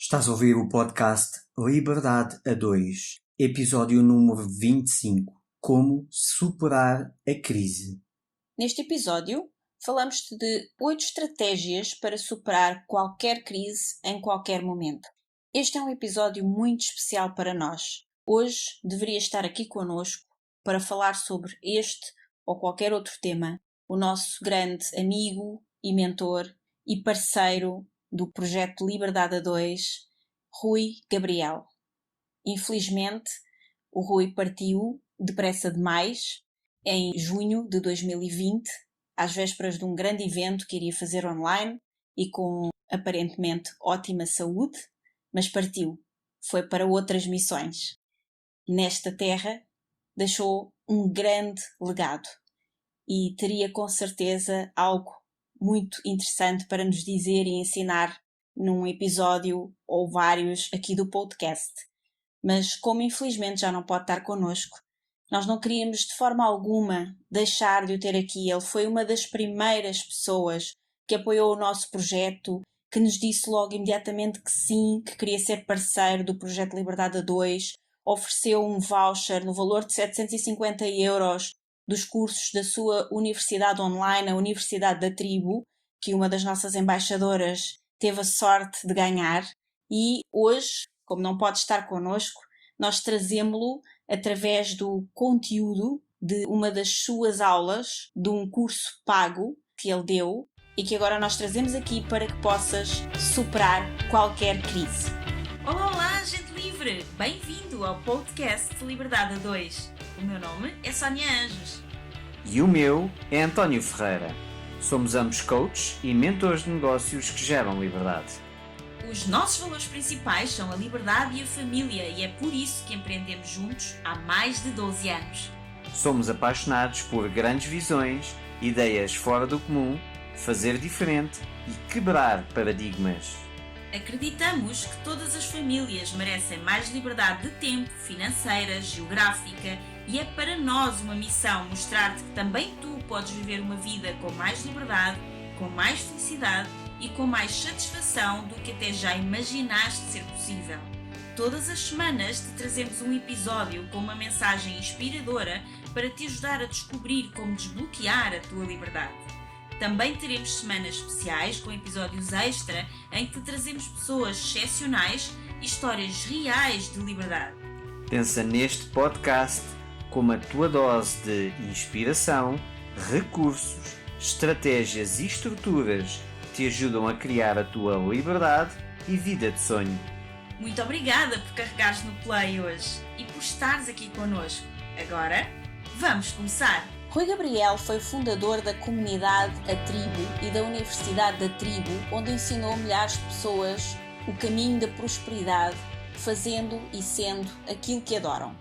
Estás a ouvir o podcast Liberdade a 2, episódio número 25, Como superar a crise. Neste episódio, falamos de 8 estratégias para superar qualquer crise em qualquer momento. Este é um episódio muito especial para nós. Hoje deveria estar aqui connosco para falar sobre este ou qualquer outro tema, o nosso grande amigo e mentor e parceiro do projeto Liberdade a 2, Rui Gabriel. Infelizmente, o Rui partiu depressa demais em junho de 2020, às vésperas de um grande evento que iria fazer online e com aparentemente ótima saúde, mas partiu. Foi para outras missões. Nesta terra deixou um grande legado e teria com certeza algo muito interessante para nos dizer e ensinar num episódio ou vários aqui do podcast. Mas como infelizmente já não pode estar connosco, nós não queríamos de forma alguma deixar de o ter aqui. Ele foi uma das primeiras pessoas que apoiou o nosso projeto, que nos disse logo imediatamente que sim, que queria ser parceiro do projeto Liberdade a 2, ofereceu um voucher no valor de 750 euros dos cursos da sua universidade online, a Universidade da Tribo, que uma das nossas embaixadoras teve a sorte de ganhar. E hoje, como não pode estar connosco, nós trazemos-lo através do conteúdo de uma das suas aulas, de um curso pago que ele deu e que agora nós trazemos aqui para que possas superar qualquer crise. Olá, gente livre! Bem-vindo ao podcast Liberdade a 2. O meu nome é Sónia Anjos. E o meu é António Ferreira. Somos ambos coaches e mentores de negócios que geram liberdade. Os nossos valores principais são a liberdade e a família e é por isso que empreendemos juntos há mais de 12 anos. Somos apaixonados por grandes visões, ideias fora do comum, fazer diferente e quebrar paradigmas. Acreditamos que todas as famílias merecem mais liberdade de tempo, financeira, geográfica e é para nós uma missão mostrar-te que também tu podes viver uma vida com mais liberdade, com mais felicidade e com mais satisfação do que até já imaginaste ser possível. Todas as semanas te trazemos um episódio com uma mensagem inspiradora para te ajudar a descobrir como desbloquear a tua liberdade. Também teremos semanas especiais com episódios extra em que te trazemos pessoas excepcionais e histórias reais de liberdade. Pensa neste podcast como a tua dose de inspiração, recursos, estratégias e estruturas que te ajudam a criar a tua liberdade e vida de sonho. Muito obrigada por carregares no play hoje e por estares aqui connosco. Agora, vamos começar! Rui Gabriel foi fundador da comunidade A Tribo e da Universidade da Tribo, onde ensinou milhares de pessoas o caminho da prosperidade, fazendo e sendo aquilo que adoram.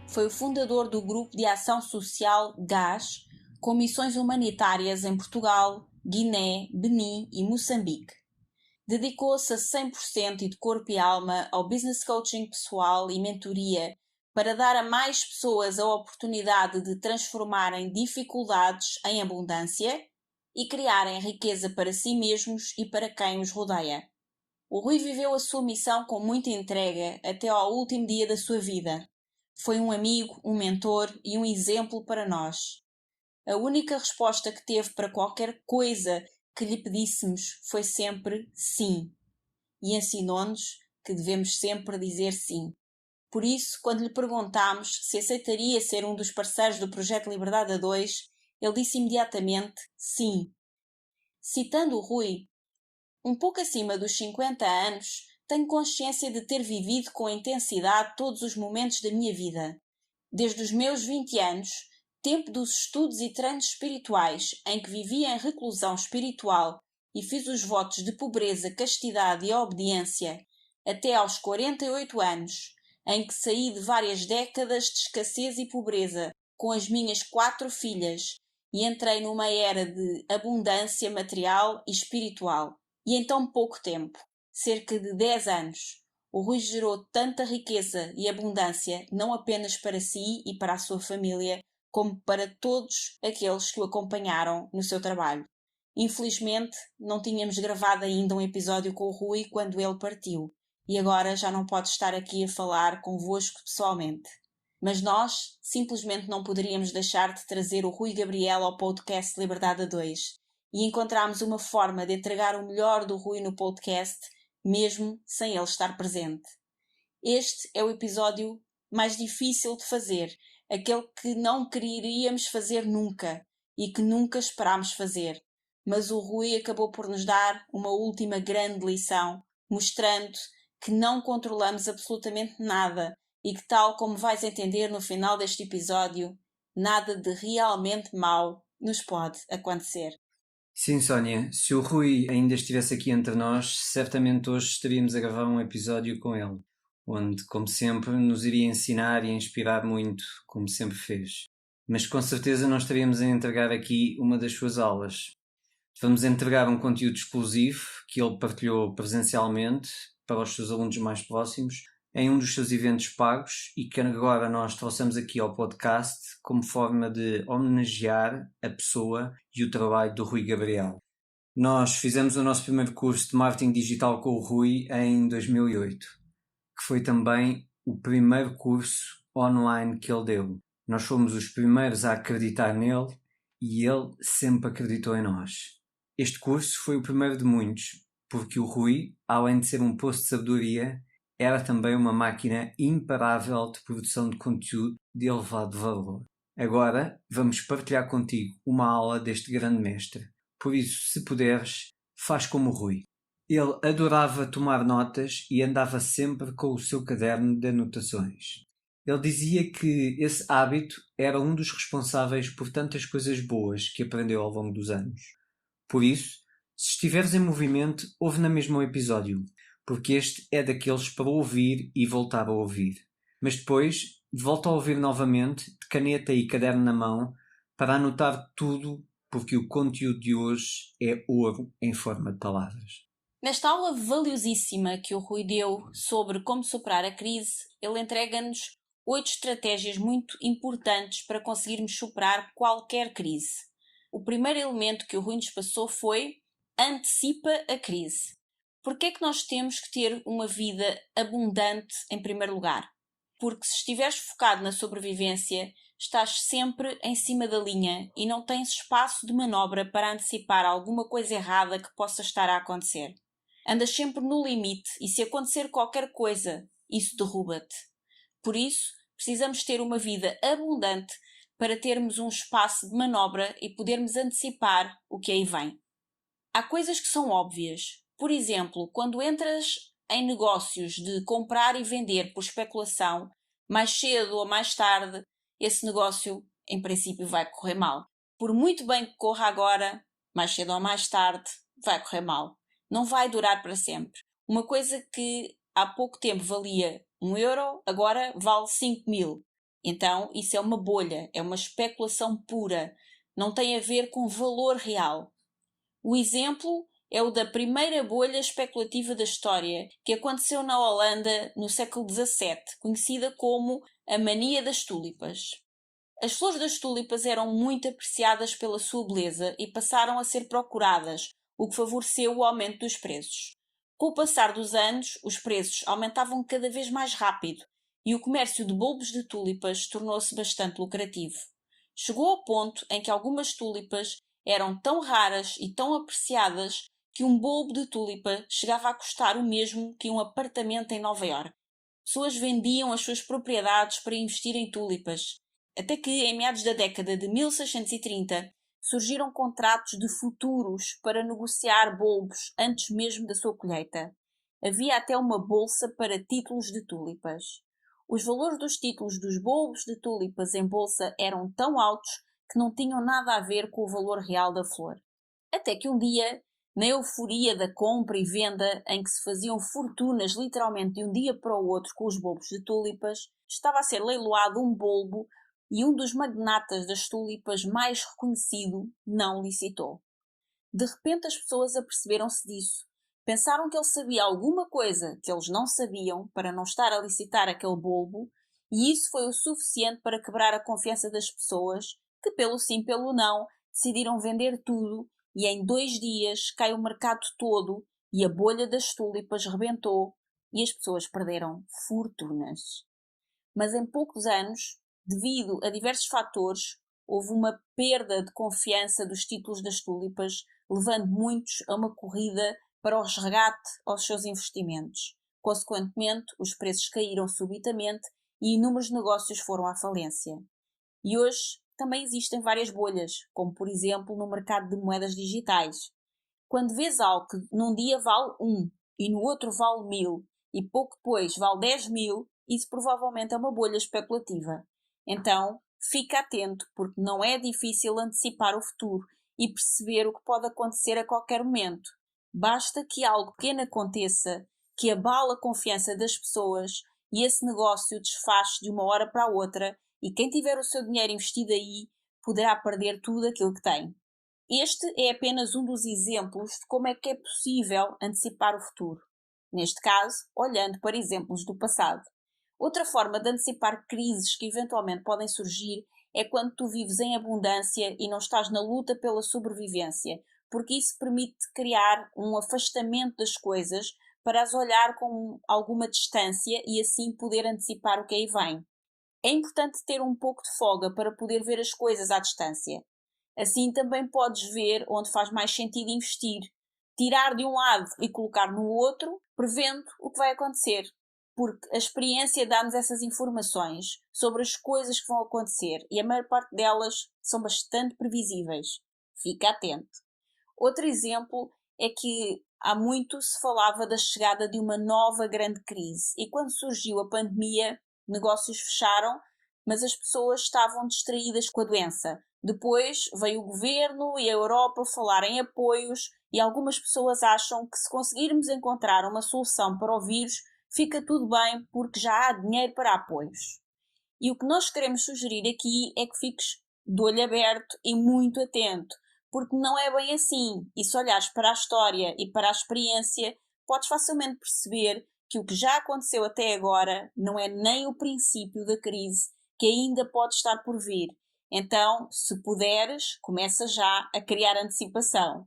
Foi o fundador do Grupo de Ação Social GAS, com missões humanitárias em Portugal, Guiné, Benin e Moçambique. Dedicou-se a 100% e de corpo e alma ao business coaching pessoal e mentoria para dar a mais pessoas a oportunidade de transformarem dificuldades em abundância e criarem riqueza para si mesmos e para quem os rodeia. O Rui viveu a sua missão com muita entrega até ao último dia da sua vida. Foi um amigo, um mentor e um exemplo para nós. A única resposta que teve para qualquer coisa que lhe pedíssemos foi sempre sim. E ensinou-nos que devemos sempre dizer sim. Por isso, quando lhe perguntámos se aceitaria ser um dos parceiros do projeto Liberdade a 2, ele disse imediatamente sim. Citando o Rui, um pouco acima dos 50 anos, tenho consciência de ter vivido com intensidade todos os momentos da minha vida. Desde os meus 20 anos, tempo dos estudos e treinos espirituais, em que vivi em reclusão espiritual e fiz os votos de pobreza, castidade e obediência, até aos 48 anos, em que saí de várias décadas de escassez e pobreza com as minhas 4 filhas e entrei numa era de abundância material e espiritual. E em tão pouco tempo, cerca de 10 anos, o Rui gerou tanta riqueza e abundância não apenas para si e para a sua família, como para todos aqueles que o acompanharam no seu trabalho. Infelizmente, não tínhamos gravado ainda um episódio com o Rui quando ele partiu. e agora já não pode estar aqui a falar convosco pessoalmente. Mas nós simplesmente não poderíamos deixar de trazer o Rui Gabriel ao podcast Liberdade a 2 e encontramos uma forma de entregar o melhor do Rui no podcast, mesmo sem ele estar presente. Este é o episódio mais difícil de fazer, aquele que não queríamos fazer nunca e que nunca esperámos fazer. Mas o Rui acabou por nos dar uma última grande lição, mostrando que não controlamos absolutamente nada e que, tal como vais entender no final deste episódio, nada de realmente mau nos pode acontecer. Sim, Sónia, se o Rui ainda estivesse aqui entre nós, certamente hoje estaríamos a gravar um episódio com ele, onde, como sempre, nos iria ensinar e inspirar muito, como sempre fez. Mas com certeza não estaríamos a entregar aqui uma das suas aulas. Vamos entregar um conteúdo exclusivo que ele partilhou presencialmente para os seus alunos mais próximos em um dos seus eventos pagos e que agora nós trouxemos aqui ao podcast como forma de homenagear a pessoa e o trabalho do Rui Gabriel. Nós fizemos o nosso primeiro curso de marketing digital com o Rui em 2008, que foi também o primeiro curso online que ele deu. Nós fomos os primeiros a acreditar nele e ele sempre acreditou em nós. Este curso foi o primeiro de muitos, porque o Rui, além de ser um poço de sabedoria, era também uma máquina imparável de produção de conteúdo de elevado valor. Agora vamos partilhar contigo uma aula deste grande mestre. Por isso, se puderes, faz como o Rui. Ele adorava tomar notas e andava sempre com o seu caderno de anotações. Ele dizia que esse hábito era um dos responsáveis por tantas coisas boas que aprendeu ao longo dos anos. Por isso, se estiveres em movimento, ouve na mesma o episódio, porque este é daqueles para ouvir e voltar a ouvir. Mas depois, volta a ouvir novamente, de caneta e caderno na mão, para anotar tudo, porque o conteúdo de hoje é ouro em forma de palavras. Nesta aula valiosíssima que o Rui deu sobre como superar a crise, ele entrega-nos 8 estratégias muito importantes para conseguirmos superar qualquer crise. O primeiro elemento que o Rui nos passou foi antecipa a crise. Porquê é que nós temos que ter uma vida abundante em primeiro lugar? Porque se estiveres focado na sobrevivência, estás sempre em cima da linha e não tens espaço de manobra para antecipar alguma coisa errada que possa estar a acontecer. Andas sempre no limite e se acontecer qualquer coisa, isso derruba-te. Por isso, precisamos ter uma vida abundante para termos um espaço de manobra e podermos antecipar o que aí vem. Há coisas que são óbvias. Por exemplo, quando entras em negócios de comprar e vender por especulação, mais cedo ou mais tarde, esse negócio, em princípio, vai correr mal. Por muito bem que corra agora, mais cedo ou mais tarde, vai correr mal. Não vai durar para sempre. Uma coisa que há pouco tempo valia 1 euro, agora vale 5.000. Então, isso é uma bolha, é uma especulação pura. Não tem a ver com valor real. O exemplo é o da primeira bolha especulativa da história, que aconteceu na Holanda no século XVII, conhecida como a mania das tulipas. As flores das tulipas eram muito apreciadas pela sua beleza e passaram a ser procuradas, o que favoreceu o aumento dos preços. Com o passar dos anos, os preços aumentavam cada vez mais rápido e o comércio de bulbos de tulipas tornou-se bastante lucrativo. Chegou ao ponto em que algumas tulipas eram tão raras e tão apreciadas que um bulbo de tulipa chegava a custar o mesmo que um apartamento em Nova Iorque. Pessoas vendiam as suas propriedades para investir em tulipas, até que, em meados da década de 1630, surgiram contratos de futuros para negociar bulbos antes mesmo da sua colheita. Havia até uma bolsa para títulos de tulipas. Os valores dos títulos dos bulbos de tulipas em bolsa eram tão altos que não tinham nada a ver com o valor real da flor. Até que um dia, na euforia da compra e venda, em que se faziam fortunas literalmente de um dia para o outro com os bulbos de tulipas, estava a ser leiloado um bulbo e um dos magnatas das tulipas mais reconhecido não licitou. De repente as pessoas aperceberam-se disso. Pensaram que ele sabia alguma coisa que eles não sabiam para não estar a licitar aquele bulbo, e isso foi o suficiente para quebrar a confiança das pessoas, que pelo sim pelo não decidiram vender tudo, e em 2 dias cai o mercado todo e a bolha das tulipas rebentou, e as pessoas perderam fortunas. Mas em poucos anos, devido a diversos fatores, houve uma perda de confiança dos títulos das tulipas, levando muitos a uma corrida para o resgate aos seus investimentos. Consequentemente, os preços caíram subitamente e inúmeros negócios foram à falência. E hoje também existem várias bolhas, como por exemplo no mercado de moedas digitais. Quando vês algo que num dia vale 1 e no outro vale 1000 e pouco depois vale 10.000, isso provavelmente é uma bolha especulativa. Então, fica atento, porque não é difícil antecipar o futuro e perceber o que pode acontecer a qualquer momento. Basta que algo pequeno aconteça, que abala a confiança das pessoas e esse negócio desfaz de uma hora para a outra, e quem tiver o seu dinheiro investido aí poderá perder tudo aquilo que tem. Este é apenas um dos exemplos de como é que é possível antecipar o futuro. Neste caso, olhando para exemplos do passado. Outra forma de antecipar crises que eventualmente podem surgir é quando tu vives em abundância e não estás na luta pela sobrevivência, porque isso permite criar um afastamento das coisas para as olhar com alguma distância e assim poder antecipar o que aí vem. É importante ter um pouco de folga para poder ver as coisas à distância. Assim também podes ver onde faz mais sentido investir, tirar de um lado e colocar no outro, prevendo o que vai acontecer. Porque a experiência dá-nos essas informações sobre as coisas que vão acontecer e a maior parte delas são bastante previsíveis. Fica atento. Outro exemplo é que há muito se falava da chegada de uma nova grande crise e quando surgiu a pandemia, negócios fecharam, mas as pessoas estavam distraídas com a doença. Depois veio o governo e a Europa falar em apoios e algumas pessoas acham que se conseguirmos encontrar uma solução para o vírus, fica tudo bem porque já há dinheiro para apoios. E o que nós queremos sugerir aqui é que fiques de olho aberto e muito atento, porque não é bem assim. E se olhares para a história e para a experiência, podes facilmente perceber que o que já aconteceu até agora não é nem o princípio da crise que ainda pode estar por vir. Então, se puderes, começa já a criar antecipação.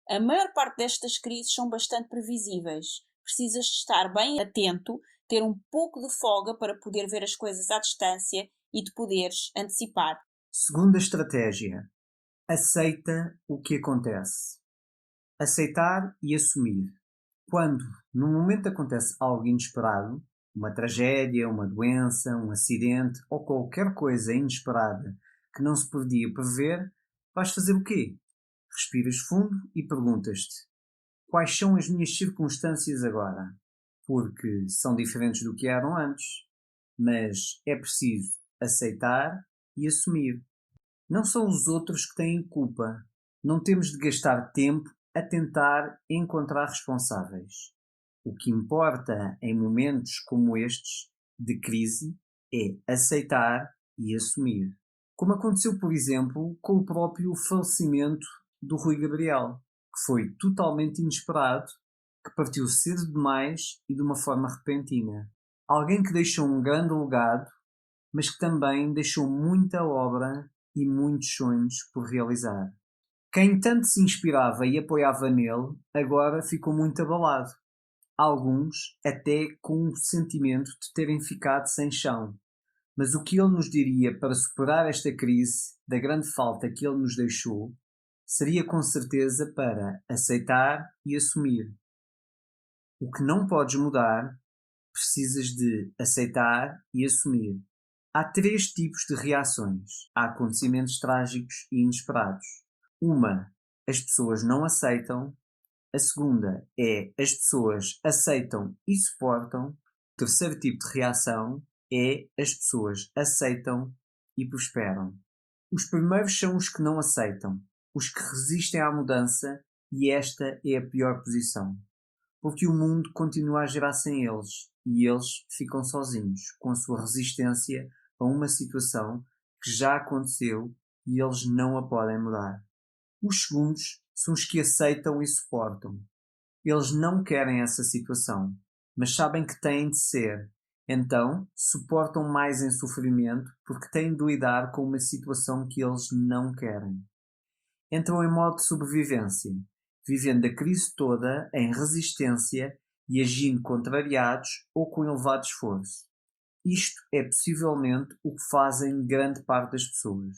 A maior parte destas crises são bastante previsíveis. Precisas de estar bem atento, ter um pouco de folga para poder ver as coisas à distância e de poderes antecipar. Segunda estratégia: aceita o que acontece. Aceitar e assumir. Quando, no momento, acontece algo inesperado, uma tragédia, uma doença, um acidente ou qualquer coisa inesperada que não se podia prever, vais fazer o quê? Respiras fundo e perguntas-te: quais são as minhas circunstâncias agora? Porque são diferentes do que eram antes, mas é preciso aceitar e assumir. Não são os outros que têm culpa. Não temos de gastar tempo a tentar encontrar responsáveis. O que importa em momentos como estes de crise é aceitar e assumir. Como aconteceu, por exemplo, com o próprio falecimento do Rui Gabriel, que foi totalmente inesperado, que partiu cedo demais e de uma forma repentina. Alguém que deixou um grande legado, mas que também deixou muita obra e muitos sonhos por realizar. Quem tanto se inspirava e apoiava nele, agora ficou muito abalado. Alguns até com o sentimento de terem ficado sem chão. Mas o que ele nos diria para superar esta crise, da grande falta que ele nos deixou, seria com certeza para aceitar e assumir. O que não podes mudar, precisas de aceitar e assumir. Há 3 tipos de reações a acontecimentos trágicos e inesperados. Uma, as pessoas não aceitam. A segunda é as pessoas aceitam e suportam. O terceiro tipo de reação é as pessoas aceitam e prosperam. Os primeiros são os que não aceitam, os que resistem à mudança, e esta é a pior posição. Porque o mundo continua a girar sem eles e eles ficam sozinhos, com a sua resistência a uma situação que já aconteceu e eles não a podem mudar. Os segundos são os que aceitam e suportam. Eles não querem essa situação, mas sabem que têm de ser. Então, suportam mais em sofrimento porque têm de lidar com uma situação que eles não querem. Entram em modo de sobrevivência, vivendo a crise toda em resistência e agindo contrariados ou com elevado esforço. Isto é possivelmente o que fazem grande parte das pessoas.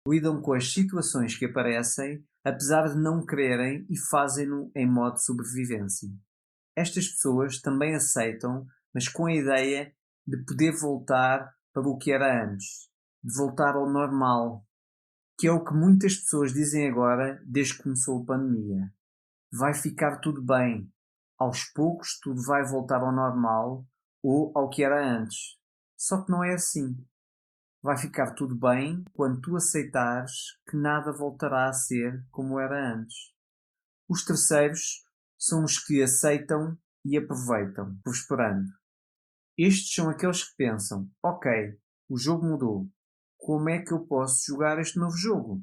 Lidam com as situações que aparecem, apesar de não quererem, e fazem-no em modo de sobrevivência. Estas pessoas também aceitam, mas com a ideia de poder voltar para o que era antes, de voltar ao normal, que é o que muitas pessoas dizem agora desde que começou a pandemia. Vai ficar tudo bem. Aos poucos tudo vai voltar ao normal ou ao que era antes. Só que não é assim. Vai ficar tudo bem quando tu aceitares que nada voltará a ser como era antes. Os terceiros são os que aceitam e aproveitam, prosperando. Estes são aqueles que pensam: ok, o jogo mudou. Como é que eu posso jogar este novo jogo?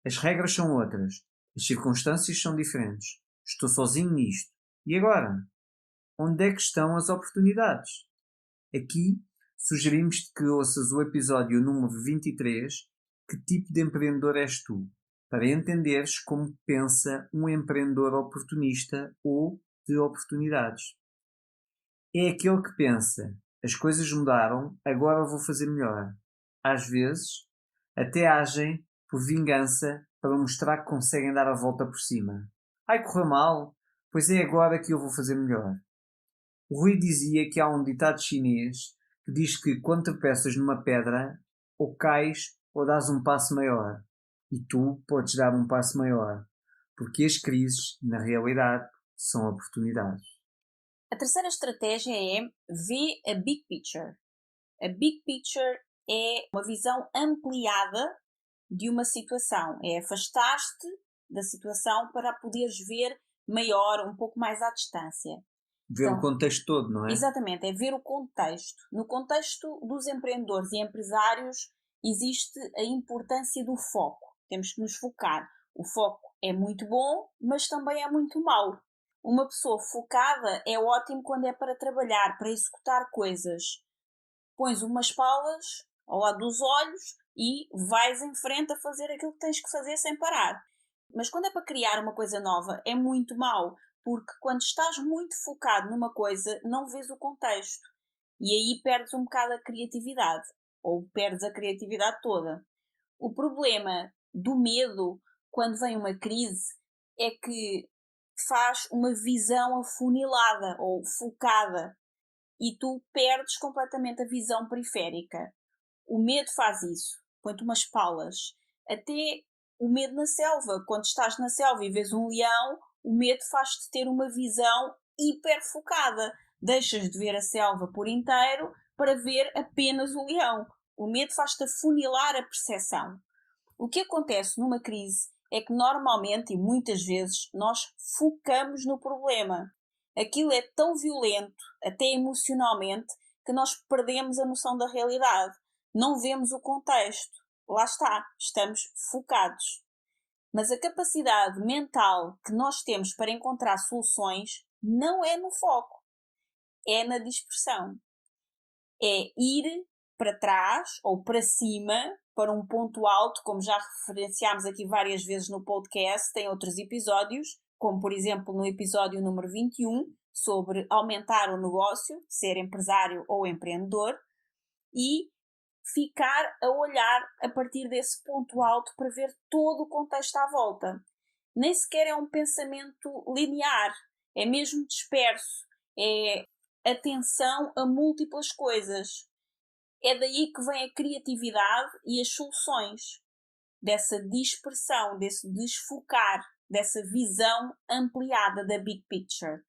As regras são outras. As circunstâncias são diferentes. Estou sozinho nisto. E agora? Onde é que estão as oportunidades? Aqui sugerimos-te que ouças o episódio número 23, Que tipo de empreendedor és tu? Para entenderes como pensa um empreendedor oportunista ou de oportunidades. É aquele que pensa: as coisas mudaram, agora vou fazer melhor. Às vezes, até agem por vingança para mostrar que conseguem dar a volta por cima. Ai, correu mal, pois é agora que eu vou fazer melhor. O Rui dizia que há um ditado chinês que diz que quando tropeças numa pedra, ou cais ou dás um passo maior. E tu podes dar um passo maior, porque as crises, na realidade, são oportunidades. A terceira estratégia é ver a big picture. A big picture é uma visão ampliada de uma situação. É afastar-te da situação para poderes ver maior, um pouco mais à distância. Ver o contexto todo, não é? Exatamente, é ver o contexto. No contexto dos empreendedores e empresários existe a importância do foco. Temos que nos focar. O foco é muito bom, mas também é muito mau. Uma pessoa focada é ótimo quando é para trabalhar, para executar coisas. Pões umas palas ao lado dos olhos e vais em frente a fazer aquilo que tens que fazer sem parar. Mas quando é para criar uma coisa nova, é muito mau, porque quando estás muito focado numa coisa, não vês o contexto. E aí perdes um bocado a criatividade, ou perdes a criatividade toda. O problema do medo, quando vem uma crise, é que faz uma visão afunilada ou focada e tu perdes completamente a visão periférica. O medo faz isso, põe-te umas palas. Até o medo na selva, quando estás na selva e vês um leão, o medo faz-te ter uma visão hiper focada. Deixas de ver a selva por inteiro para ver apenas o leão. O medo faz-te afunilar a percepção. O que acontece numa crise é que normalmente e muitas vezes nós focamos no problema. Aquilo é tão violento, até emocionalmente, que nós perdemos a noção da realidade. Não vemos o contexto. Lá está, estamos focados. Mas a capacidade mental que nós temos para encontrar soluções não é no foco, é na dispersão. É ir para trás ou para cima, para um ponto alto, como já referenciámos aqui várias vezes no podcast, em outros episódios, como por exemplo no episódio número 21, sobre aumentar o negócio, ser empresário ou empreendedor, e ficar a olhar a partir desse ponto alto para ver todo o contexto à volta. Nem sequer é um pensamento linear, é mesmo disperso, é atenção a múltiplas coisas. É daí que vem a criatividade e as soluções, dessa dispersão, desse desfocar, dessa visão ampliada da big picture.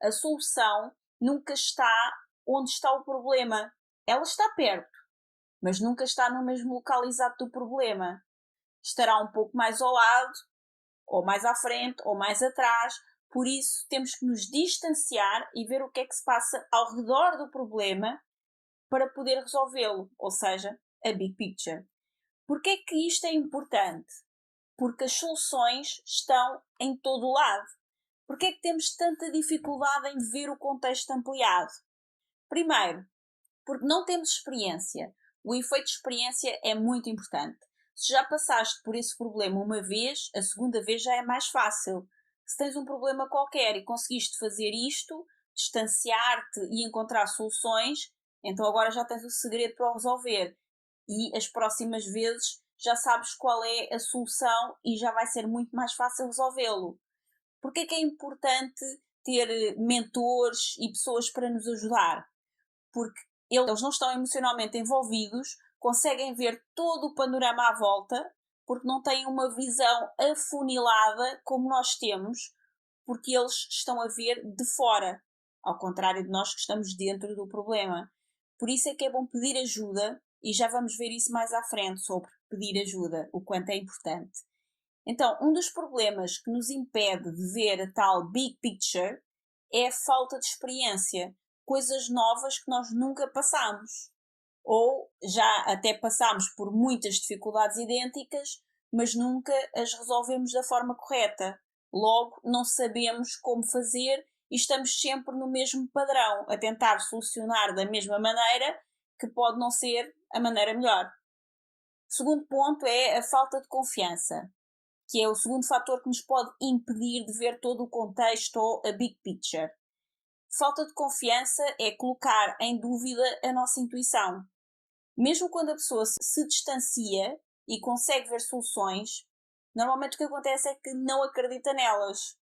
A solução nunca está onde está o problema. Ela está perto, mas nunca está no mesmo local exato do problema. Estará um pouco mais ao lado, ou mais à frente, ou mais atrás. Por isso, temos que nos distanciar e ver o que é que se passa ao redor do problema para poder resolvê-lo, ou seja, a big picture. Porquê é que isto é importante? Porque as soluções estão em todo o lado. Porquê é que temos tanta dificuldade em ver o contexto ampliado? Primeiro, porque não temos experiência. O efeito de experiência é muito importante. Se já passaste por esse problema uma vez, a segunda vez já é mais fácil. Se tens um problema qualquer e conseguiste fazer isto, distanciar-te e encontrar soluções, então agora já tens o segredo para o resolver. E as próximas vezes já sabes qual é a solução e já vai ser muito mais fácil resolvê-lo. Porque é que é importante ter mentores e pessoas para nos ajudar? Porque eles não estão emocionalmente envolvidos, conseguem ver todo o panorama à volta, porque não têm uma visão afunilada como nós temos, porque eles estão a ver de fora, ao contrário de nós que estamos dentro do problema. Por isso é que é bom pedir ajuda, e já vamos ver isso mais à frente sobre pedir ajuda, o quanto é importante. Então, um dos problemas que nos impede de ver a tal big picture é a falta de experiência, coisas novas que nós nunca passamos. Ou já até passamos por muitas dificuldades idênticas, mas nunca as resolvemos da forma correta. Logo, não sabemos como fazer e estamos sempre no mesmo padrão, a tentar solucionar da mesma maneira, que pode não ser a maneira melhor. O segundo ponto é a falta de confiança, que é o segundo fator que nos pode impedir de ver todo o contexto ou a big picture. Falta de confiança é colocar em dúvida a nossa intuição. Mesmo quando a pessoa se distancia e consegue ver soluções, normalmente o que acontece é que não acredita nelas.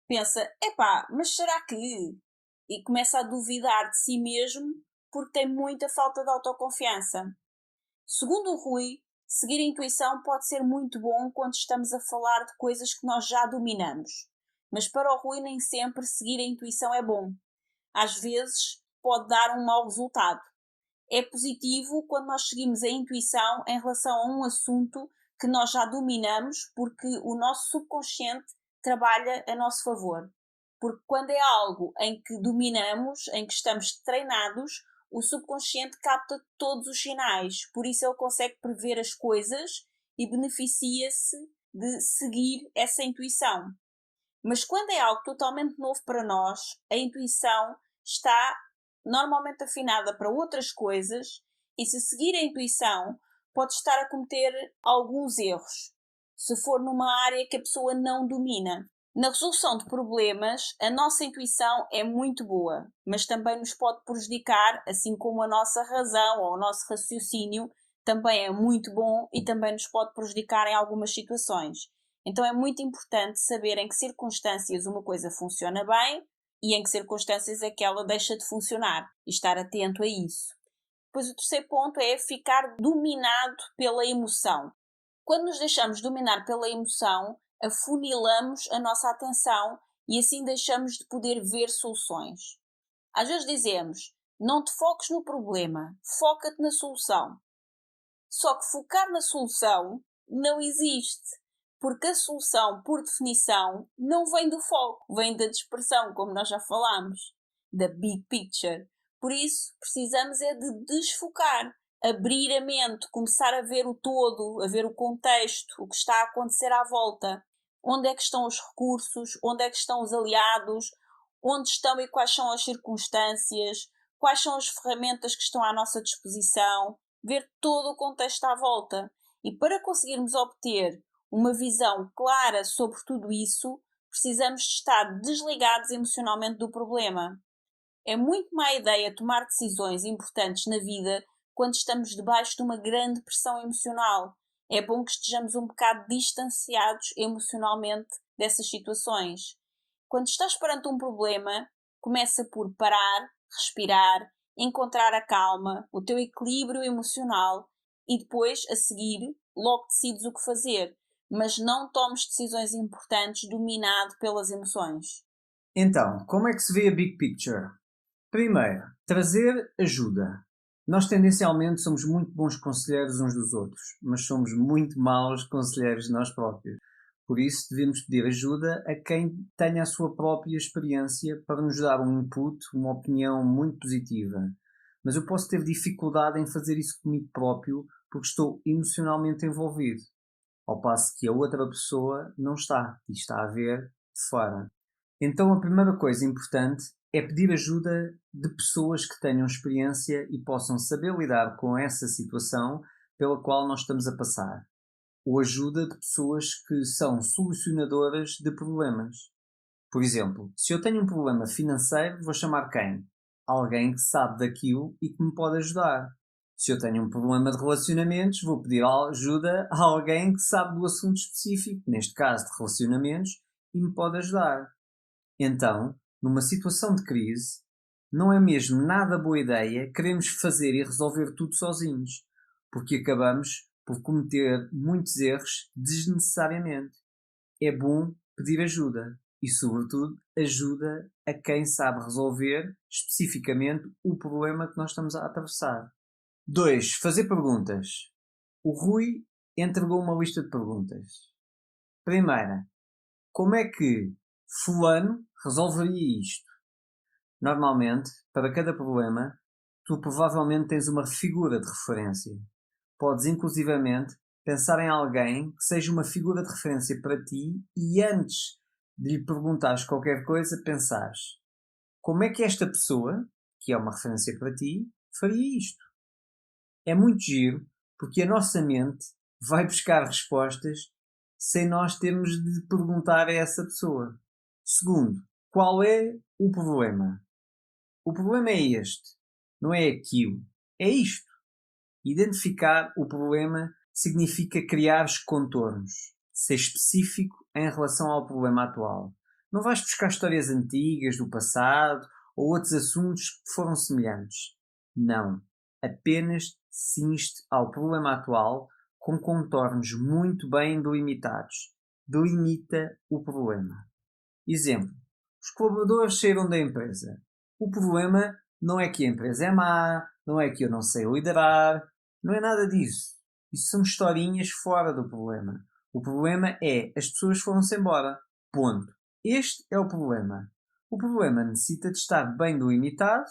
Pensa, epá, mas será que? E começa a duvidar de si mesmo porque tem muita falta de autoconfiança. Segundo o Rui, seguir a intuição pode ser muito bom quando estamos a falar de coisas que nós já dominamos. Mas para o Rui nem sempre seguir a intuição é bom. Às vezes pode dar um mau resultado. É positivo quando nós seguimos a intuição em relação a um assunto que nós já dominamos, porque o nosso subconsciente trabalha a nosso favor. Porque quando é algo em que dominamos, em que estamos treinados, o subconsciente capta todos os sinais, por isso ele consegue prever as coisas e beneficia-se de seguir essa intuição. Mas quando é algo totalmente novo para nós, a intuição está normalmente afinada para outras coisas e se seguir a intuição pode estar a cometer alguns erros, se for numa área que a pessoa não domina. Na resolução de problemas, a nossa intuição é muito boa, mas também nos pode prejudicar, assim como a nossa razão ou o nosso raciocínio também é muito bom e também nos pode prejudicar em algumas situações. Então é muito importante saber em que circunstâncias uma coisa funciona bem e em que circunstâncias é que ela deixa de funcionar e estar atento a isso. Depois o terceiro ponto é ficar dominado pela emoção. Quando nos deixamos dominar pela emoção, afunilamos a nossa atenção e assim deixamos de poder ver soluções. Às vezes dizemos, não te foques no problema, foca-te na solução. Só que focar na solução não existe, porque a solução, por definição, não vem do foco, vem da dispersão, como nós já falámos, da big picture. Por isso, precisamos é de desfocar, abrir a mente, começar a ver o todo, a ver o contexto, o que está a acontecer à volta. Onde é que estão os recursos, onde é que estão os aliados, onde estão e quais são as circunstâncias, quais são as ferramentas que estão à nossa disposição, ver todo o contexto à volta. E para conseguirmos obter uma visão clara sobre tudo isso, precisamos de estar desligados emocionalmente do problema. É muito má ideia tomar decisões importantes na vida quando estamos debaixo de uma grande pressão emocional. É bom que estejamos um bocado distanciados emocionalmente dessas situações. Quando estás perante um problema, começa por parar, respirar, encontrar a calma, o teu equilíbrio emocional e depois, a seguir, logo decides o que fazer. Mas não tomes decisões importantes dominado pelas emoções. Então, como é que se vê a big picture? Primeiro, trazer ajuda. Nós tendencialmente somos muito bons conselheiros uns dos outros, mas somos muito maus conselheiros de nós próprios. Por isso, devemos pedir ajuda a quem tenha a sua própria experiência para nos dar um input, uma opinião muito positiva. Mas eu posso ter dificuldade em fazer isso comigo próprio porque estou emocionalmente envolvido, ao passo que a outra pessoa não está e está a ver de fora. Então a primeira coisa importante é pedir ajuda de pessoas que tenham experiência e possam saber lidar com essa situação pela qual nós estamos a passar. Ou ajuda de pessoas que são solucionadoras de problemas. Por exemplo, se eu tenho um problema financeiro, vou chamar quem? Alguém que sabe daquilo e que me pode ajudar. Se eu tenho um problema de relacionamentos, vou pedir ajuda a alguém que sabe do assunto específico, neste caso de relacionamentos, e me pode ajudar. Então, numa situação de crise, não é mesmo nada boa ideia queremos fazer e resolver tudo sozinhos, porque acabamos por cometer muitos erros desnecessariamente. É bom pedir ajuda e, sobretudo, ajuda a quem sabe resolver especificamente o problema que nós estamos a atravessar. 2. Fazer perguntas. O Rui entregou uma lista de perguntas. Primeira, como é que fulano resolveria isto? Normalmente, para cada problema, tu provavelmente tens uma figura de referência. Podes inclusivamente pensar em alguém que seja uma figura de referência para ti e antes de lhe perguntares qualquer coisa, pensares como é que esta pessoa, que é uma referência para ti, faria isto? É muito giro porque a nossa mente vai buscar respostas sem nós termos de perguntar a essa pessoa. Segundo, qual é o problema? O problema é este, não é aquilo, é isto. Identificar o problema significa criar os contornos, ser específico em relação ao problema atual. Não vais buscar histórias antigas do passado ou outros assuntos que foram semelhantes. Não. Apenas cinge-te ao problema atual com contornos muito bem delimitados. Delimita o problema. Exemplo. Os colaboradores saíram da empresa. O problema não é que a empresa é má, não é que eu não sei liderar, não é nada disso. Isso são historinhas fora do problema. O problema é as pessoas foram-se embora. Ponto. Este é o problema. O problema necessita de estar bem delimitado,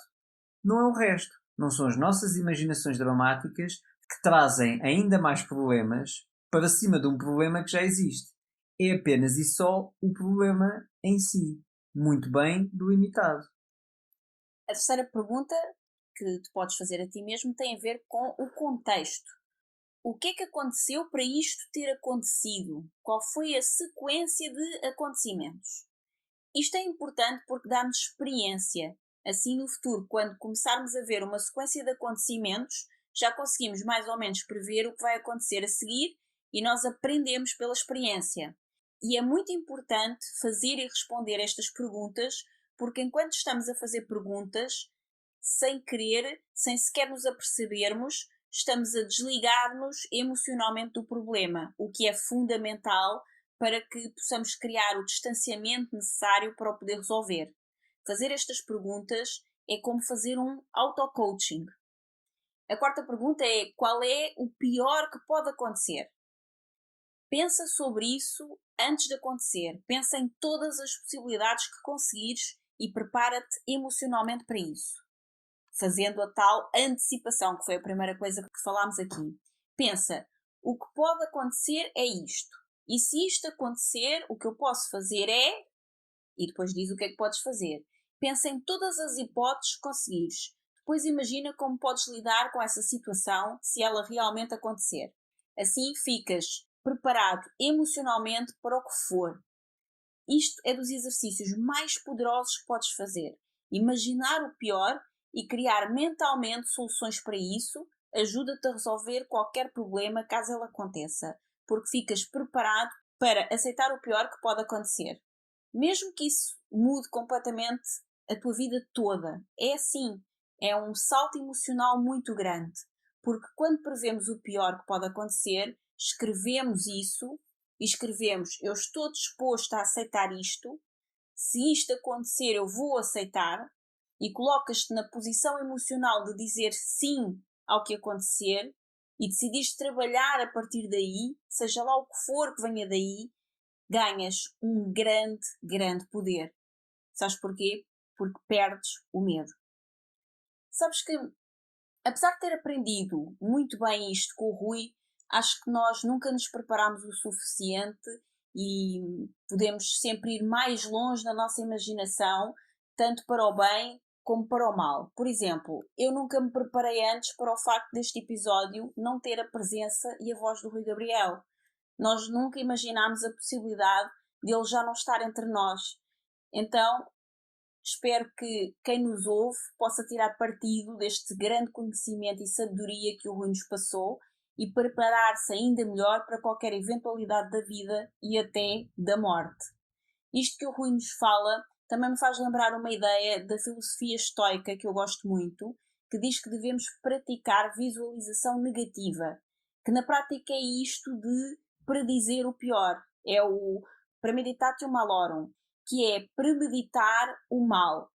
não é o resto. Não são as nossas imaginações dramáticas que trazem ainda mais problemas para cima de um problema que já existe. É apenas e só o problema em si, muito bem delimitado. A terceira pergunta que tu podes fazer a ti mesmo tem a ver com o contexto. O que é que aconteceu para isto ter acontecido? Qual foi a sequência de acontecimentos? Isto é importante porque dá-nos experiência. Assim, no futuro, quando começarmos a ver uma sequência de acontecimentos, já conseguimos mais ou menos prever o que vai acontecer a seguir e nós aprendemos pela experiência. E é muito importante fazer e responder estas perguntas, porque enquanto estamos a fazer perguntas, sem querer, sem sequer nos apercebermos, estamos a desligar-nos emocionalmente do problema, o que é fundamental para que possamos criar o distanciamento necessário para o poder resolver. Fazer estas perguntas é como fazer um auto-coaching. A quarta pergunta é: qual é o pior que pode acontecer? Pensa sobre isso antes de acontecer. Pensa em todas as possibilidades que conseguires e prepara-te emocionalmente para isso. Fazendo a tal antecipação, que foi a primeira coisa que falámos aqui. Pensa, o que pode acontecer é isto. E se isto acontecer, o que eu posso fazer é... E depois diz o que é que podes fazer. Pensa em todas as hipóteses que conseguires. Depois imagina como podes lidar com essa situação se ela realmente acontecer. Assim ficas preparado emocionalmente para o que for. Isto é dos exercícios mais poderosos que podes fazer. Imaginar o pior e criar mentalmente soluções para isso ajuda-te a resolver qualquer problema caso ele aconteça, porque ficas preparado para aceitar o pior que pode acontecer. Mesmo que isso mude completamente a tua vida toda. É assim, é um salto emocional muito grande, porque quando prevemos o pior que pode acontecer, escrevemos isso e escrevemos: eu estou disposto a aceitar isto, se isto acontecer eu vou aceitar, e colocas-te na posição emocional de dizer sim ao que acontecer e decidires trabalhar a partir daí, seja lá o que for que venha daí, ganhas um grande, grande poder. Sabes porquê? Porque perdes o medo. Sabes que, apesar de ter aprendido muito bem isto com o Rui, acho que nós nunca nos preparámos o suficiente e podemos sempre ir mais longe na nossa imaginação, tanto para o bem como para o mal. Por exemplo, eu nunca me preparei antes para o facto deste episódio não ter a presença e a voz do Rui Gabriel. Nós nunca imaginámos a possibilidade de ele já não estar entre nós. Então, espero que quem nos ouve possa tirar partido deste grande conhecimento e sabedoria que o Rui nos passou e preparar-se ainda melhor para qualquer eventualidade da vida e até da morte. Isto que o Rui nos fala também me faz lembrar uma ideia da filosofia estoica que eu gosto muito, que diz que devemos praticar visualização negativa, que na prática é isto de predizer o pior, é o premeditatio malorum, que é premeditar o mal,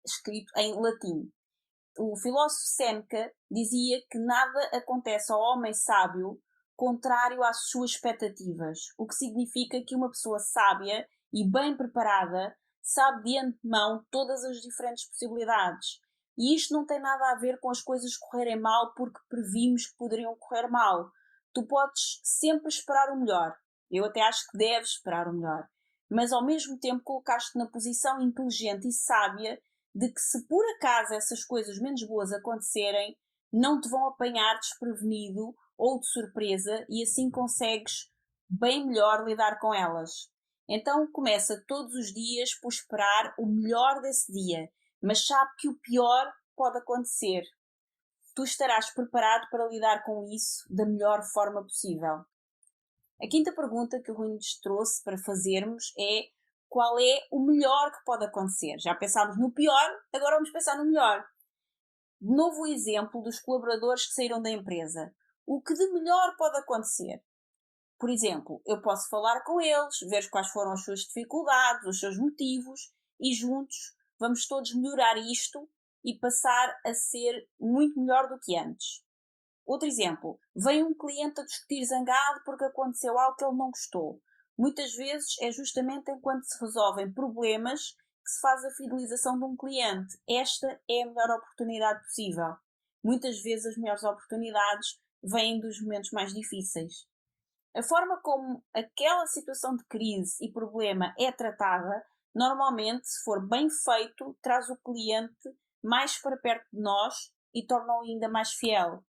escrito em latim. O filósofo Sêneca dizia que nada acontece ao homem sábio contrário às suas expectativas, o que significa que uma pessoa sábia e bem preparada sabe de antemão todas as diferentes possibilidades. E isto não tem nada a ver com as coisas correrem mal porque previmos que poderiam correr mal. Tu podes sempre esperar o melhor. Eu até acho que deves esperar o melhor. Mas ao mesmo tempo colocaste na posição inteligente e sábia de que se por acaso essas coisas menos boas acontecerem, não te vão apanhar desprevenido ou de surpresa e assim consegues bem melhor lidar com elas. Então começa todos os dias por esperar o melhor desse dia, mas sabe que o pior pode acontecer. Tu estarás preparado para lidar com isso da melhor forma possível. A quinta pergunta que o Rui nos trouxe para fazermos é: qual é o melhor que pode acontecer? Já pensámos no pior, agora vamos pensar no melhor. De novo o exemplo dos colaboradores que saíram da empresa. O que de melhor pode acontecer? Por exemplo, eu posso falar com eles, ver quais foram as suas dificuldades, os seus motivos e juntos vamos todos melhorar isto e passar a ser muito melhor do que antes. Outro exemplo, vem um cliente a discutir zangado porque aconteceu algo que ele não gostou. Muitas vezes é justamente enquanto se resolvem problemas que se faz a fidelização de um cliente. Esta é a melhor oportunidade possível. Muitas vezes as melhores oportunidades vêm dos momentos mais difíceis. A forma como aquela situação de crise e problema é tratada, normalmente, se for bem feito, traz o cliente mais para perto de nós e torna-o ainda mais fiel.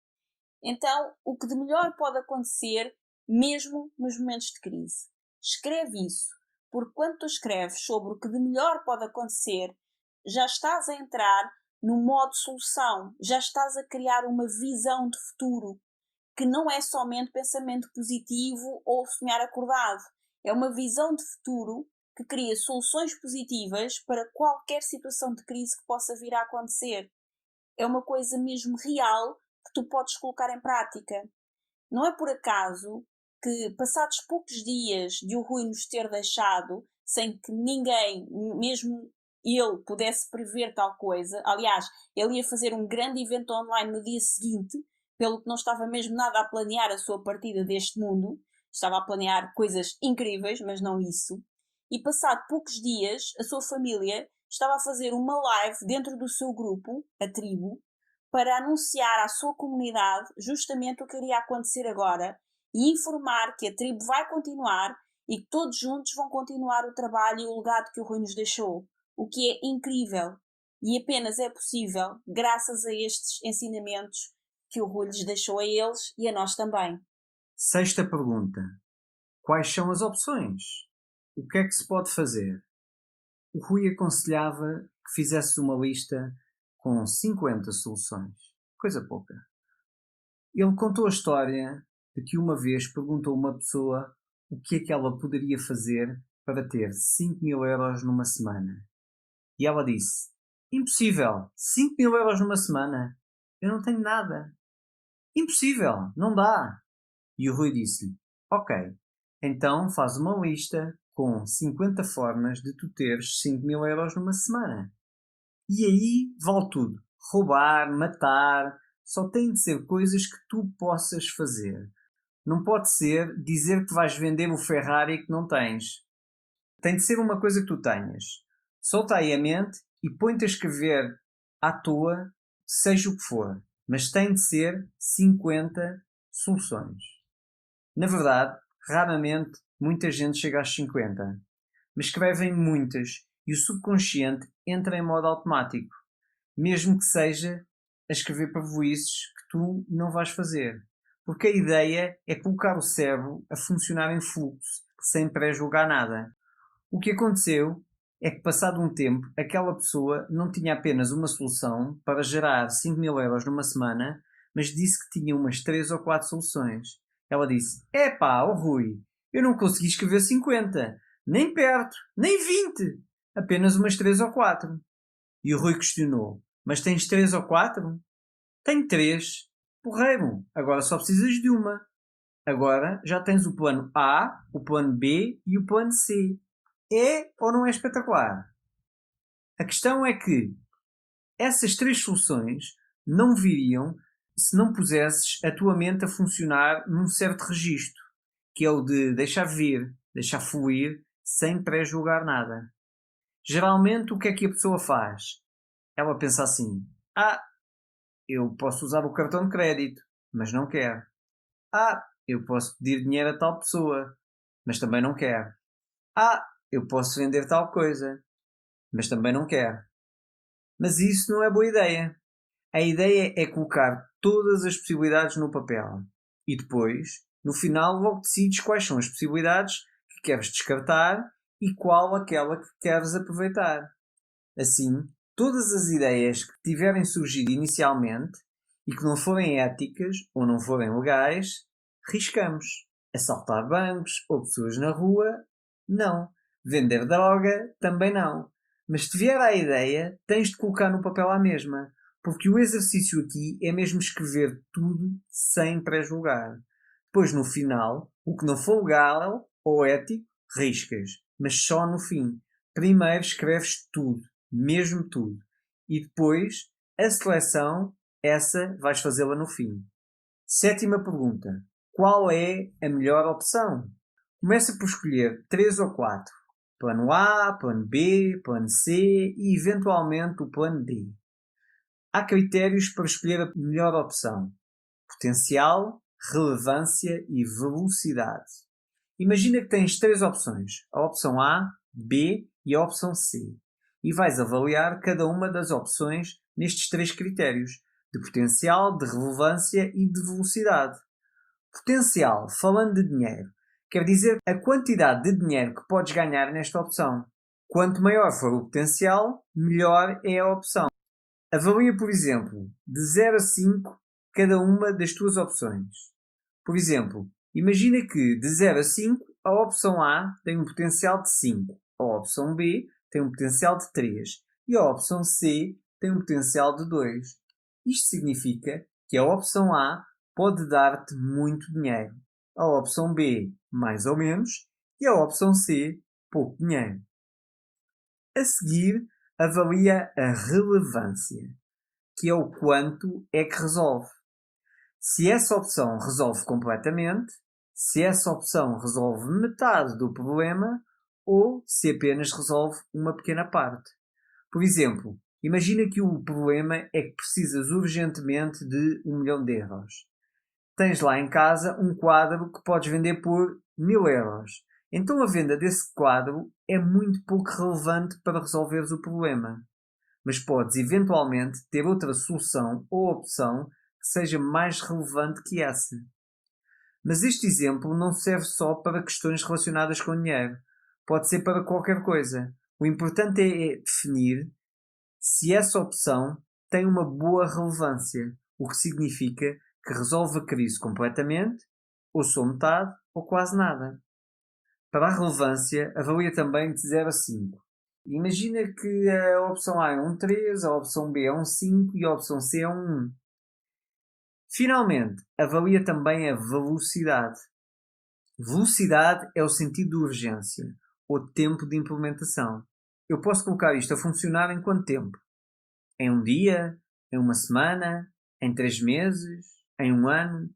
Então, o que de melhor pode acontecer, mesmo nos momentos de crise? Escreve isso, porque quando tu escreves sobre o que de melhor pode acontecer, já estás a entrar no modo solução, já estás a criar uma visão de futuro, que não é somente pensamento positivo ou sonhar acordado. É uma visão de futuro que cria soluções positivas para qualquer situação de crise que possa vir a acontecer. É uma coisa mesmo real que tu podes colocar em prática. Não é por acaso que, passados poucos dias de o Rui nos ter deixado, sem que ninguém, mesmo ele, pudesse prever tal coisa, aliás, ele ia fazer um grande evento online no dia seguinte, pelo que não estava mesmo nada a planear a sua partida deste mundo, estava a planear coisas incríveis, mas não isso, e passado poucos dias, a sua família estava a fazer uma live dentro do seu grupo, a tribo, para anunciar à sua comunidade justamente o que iria acontecer agora e informar que a tribo vai continuar e que todos juntos vão continuar o trabalho e o legado que o Rui nos deixou, o que é incrível e apenas é possível graças a estes ensinamentos que o Rui lhes deixou a eles e a nós também. Sexta pergunta. Quais são as opções? O que é que se pode fazer? O Rui aconselhava que fizesse uma lista com 50 soluções. Coisa pouca. Ele contou a história de que uma vez perguntou a uma pessoa o que é que ela poderia fazer para ter 5.000 euros numa semana. E ela disse: impossível! 5.000 euros numa semana? Eu não tenho nada. Impossível! Não dá! E o Rui disse-lhe: ok, então faz uma lista com 50 formas de tu teres 5.000 euros numa semana. E aí vale tudo. Roubar, matar, só tem de ser coisas que tu possas fazer. Não pode ser dizer que vais vender o Ferrari que não tens. Tem de ser uma coisa que tu tenhas. Solta aí a mente e põe-te a escrever à toa, seja o que for. Mas tem de ser 50 soluções. Na verdade, raramente muita gente chega às 50. Mas escrevem muitas e o subconsciente entra em modo automático. Mesmo que seja a escrever parvoíces que tu não vais fazer. Porque a ideia é colocar o cérebro a funcionar em fluxo, sem pré-julgar nada. O que aconteceu é que, passado um tempo, aquela pessoa não tinha apenas uma solução para gerar 5.000 € numa semana, mas disse que tinha umas 3 ou 4 soluções. Ela disse: "Epá, ó Rui, eu não consegui escrever 50, nem perto, nem 20, apenas umas 3 ou 4. E o Rui questionou: "Mas tens 3 ou 4? "Tenho 3. Porreiro, agora só precisas de uma. Agora já tens o plano A, o plano B e o plano C. É ou não é espetacular?" A questão é que essas 3 soluções não viriam se não pusesses a tua mente a funcionar num certo registro, que é o de deixar vir, deixar fluir, sem pré-julgar nada. Geralmente, o que é que a pessoa faz? Ela pensa assim: eu posso usar o cartão de crédito, mas não quero. Eu posso pedir dinheiro a tal pessoa, mas também não quero. Eu posso vender tal coisa, mas também não quero. Mas isso não é boa ideia. A ideia é colocar todas as possibilidades no papel. E depois, no final, logo decides quais são as possibilidades que queres descartar e qual aquela que queres aproveitar. Assim, todas as ideias que tiverem surgido inicialmente e que não forem éticas ou não forem legais, riscamos. Assaltar bancos ou pessoas na rua, não. Vender droga, também não. Mas se vier à ideia, tens de colocar no papel à mesma, porque o exercício aqui é mesmo escrever tudo sem pré-julgar. Depois, no final, o que não for legal ou ético, riscas, mas só no fim. Primeiro escreves tudo, mesmo tudo. E depois, a seleção, essa vais fazê-la no fim. 7ª pergunta. Qual é a melhor opção? Começa por escolher 3 ou 4. Plano A, plano B, plano C e, eventualmente, o plano D. Há critérios para escolher a melhor opção: potencial, relevância e velocidade. Imagina que tens 3 opções: a opção A, B e a opção C. E vais avaliar cada uma das opções nestes 3 critérios: de potencial, de relevância e de velocidade. Potencial, falando de dinheiro, quer dizer a quantidade de dinheiro que podes ganhar nesta opção. Quanto maior for o potencial, melhor é a opção. Avalia, por exemplo, de 0 a 5 cada uma das tuas opções. Por exemplo, imagina que de 0 a 5 a opção A tem um potencial de 5, a opção B tem um potencial de 3 e a opção C tem um potencial de 2. Isto significa que a opção A pode dar-te muito dinheiro, a opção B mais ou menos e a opção C pouco dinheiro. A seguir, avalia a relevância, que é o quanto é que resolve. Se essa opção resolve completamente, se essa opção resolve metade do problema ou se apenas resolve uma pequena parte. Por exemplo, imagina que o problema é que precisas urgentemente de 1.000.000 € tens lá em casa um quadro que podes vender por 1.000 €. Então a venda desse quadro é muito pouco relevante para resolveres o problema. Mas podes eventualmente ter outra solução ou opção que seja mais relevante que essa. Mas este exemplo não serve só para questões relacionadas com dinheiro. Pode ser para qualquer coisa. O importante é definir se essa opção tem uma boa relevância, o que significa que resolve a crise completamente, ou só metade, ou quase nada. Para a relevância, avalia também de 0 a 5. Imagina que a opção A é um 3, a opção B é um 5 e a opção C é um 1. Finalmente, avalia também a velocidade. Velocidade é o sentido de urgência, ou tempo de implementação. Eu posso colocar isto a funcionar em quanto tempo? Em um dia? Em uma semana? Em 3 meses? Em um ano?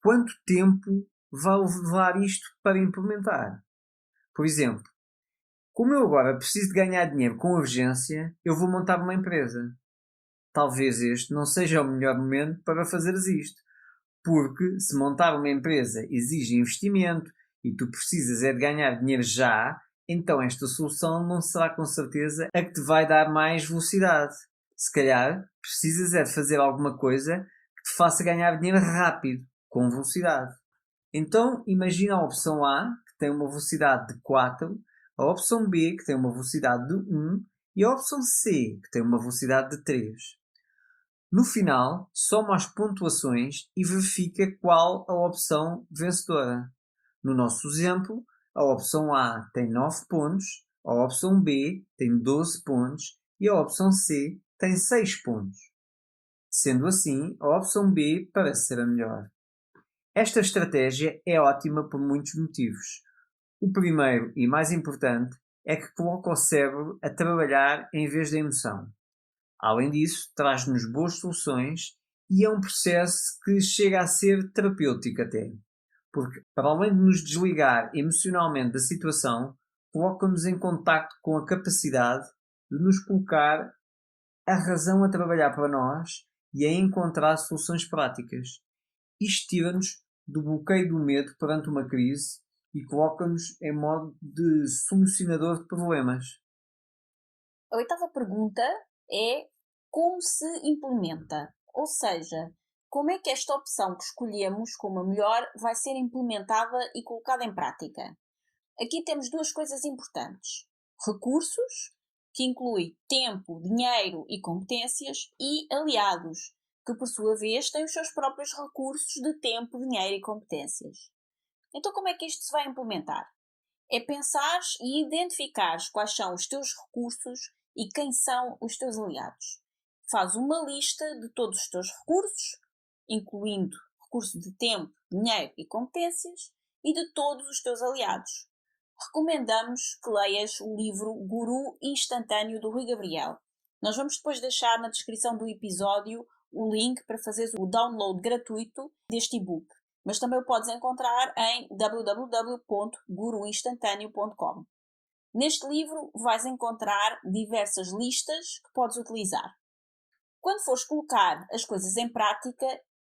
Quanto tempo vai levar isto para implementar? Por exemplo, como eu agora preciso de ganhar dinheiro com urgência, eu vou montar uma empresa. Talvez este não seja o melhor momento para fazeres isto, porque se montar uma empresa exige investimento e tu precisas é de ganhar dinheiro já, então esta solução não será com certeza a que te vai dar mais velocidade. Se calhar precisas é de fazer alguma coisa que te faça ganhar dinheiro rápido, com velocidade. Então imagina a opção A, que tem uma velocidade de 4, a opção B, que tem uma velocidade de 1, e a opção C, que tem uma velocidade de 3. No final, soma as pontuações e verifica qual a opção vencedora. No nosso exemplo, a opção A tem 9 pontos, a opção B tem 12 pontos e a opção C tem 6 pontos. Sendo assim, a opção B parece ser a melhor. Esta estratégia é ótima por muitos motivos. O primeiro e mais importante é que coloca o cérebro a trabalhar em vez da emoção. Além disso, traz-nos boas soluções e é um processo que chega a ser terapêutico até. Porque, para além de nos desligar emocionalmente da situação, coloca-nos em contacto com a capacidade de nos colocar a razão a trabalhar para nós e a encontrar soluções práticas. Isto tira-nos do bloqueio do medo perante uma crise e coloca-nos em modo de solucionador de problemas. A oitava pergunta é como se implementa, ou seja, como é que esta opção que escolhemos como a melhor vai ser implementada e colocada em prática. Aqui temos duas coisas importantes: recursos, que inclui tempo, dinheiro e competências, e aliados, que por sua vez têm os seus próprios recursos de tempo, dinheiro e competências. Então como é que isto se vai implementar? É pensar e identificar quais são os teus recursos e quem são os teus aliados. Faz uma lista de todos os teus recursos, incluindo recurso de tempo, dinheiro e competências, e de todos os teus aliados. Recomendamos que leias o livro Guru Instantâneo do Rui Gabriel. Nós vamos depois deixar na descrição do episódio o link para fazeres o download gratuito deste e-book, mas também o podes encontrar em www.guruinstantaneo.com. Neste livro vais encontrar diversas listas que podes utilizar. Quando fores colocar as coisas em prática,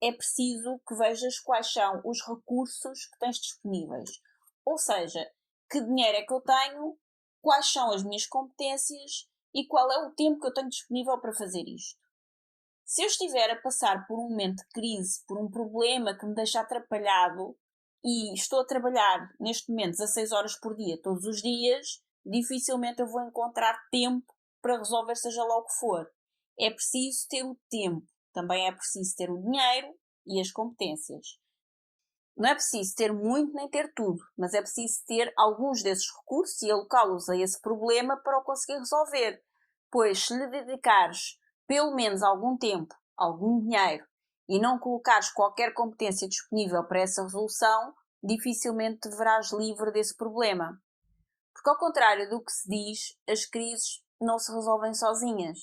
é preciso que vejas quais são os recursos que tens disponíveis. Ou seja, que dinheiro é que eu tenho, quais são as minhas competências e qual é o tempo que eu tenho disponível para fazer isto. Se eu estiver a passar por um momento de crise, por um problema que me deixa atrapalhado e estou a trabalhar neste momento 16 horas por dia, todos os dias, dificilmente eu vou encontrar tempo para resolver seja lá o que for. É preciso ter o tempo, também é preciso ter o dinheiro e as competências. Não é preciso ter muito nem ter tudo, mas é preciso ter alguns desses recursos e alocá-los a esse problema para o conseguir resolver. Pois se lhe dedicares pelo menos algum tempo, algum dinheiro e não colocares qualquer competência disponível para essa resolução, dificilmente te verás livre desse problema. Porque ao contrário do que se diz, as crises não se resolvem sozinhas.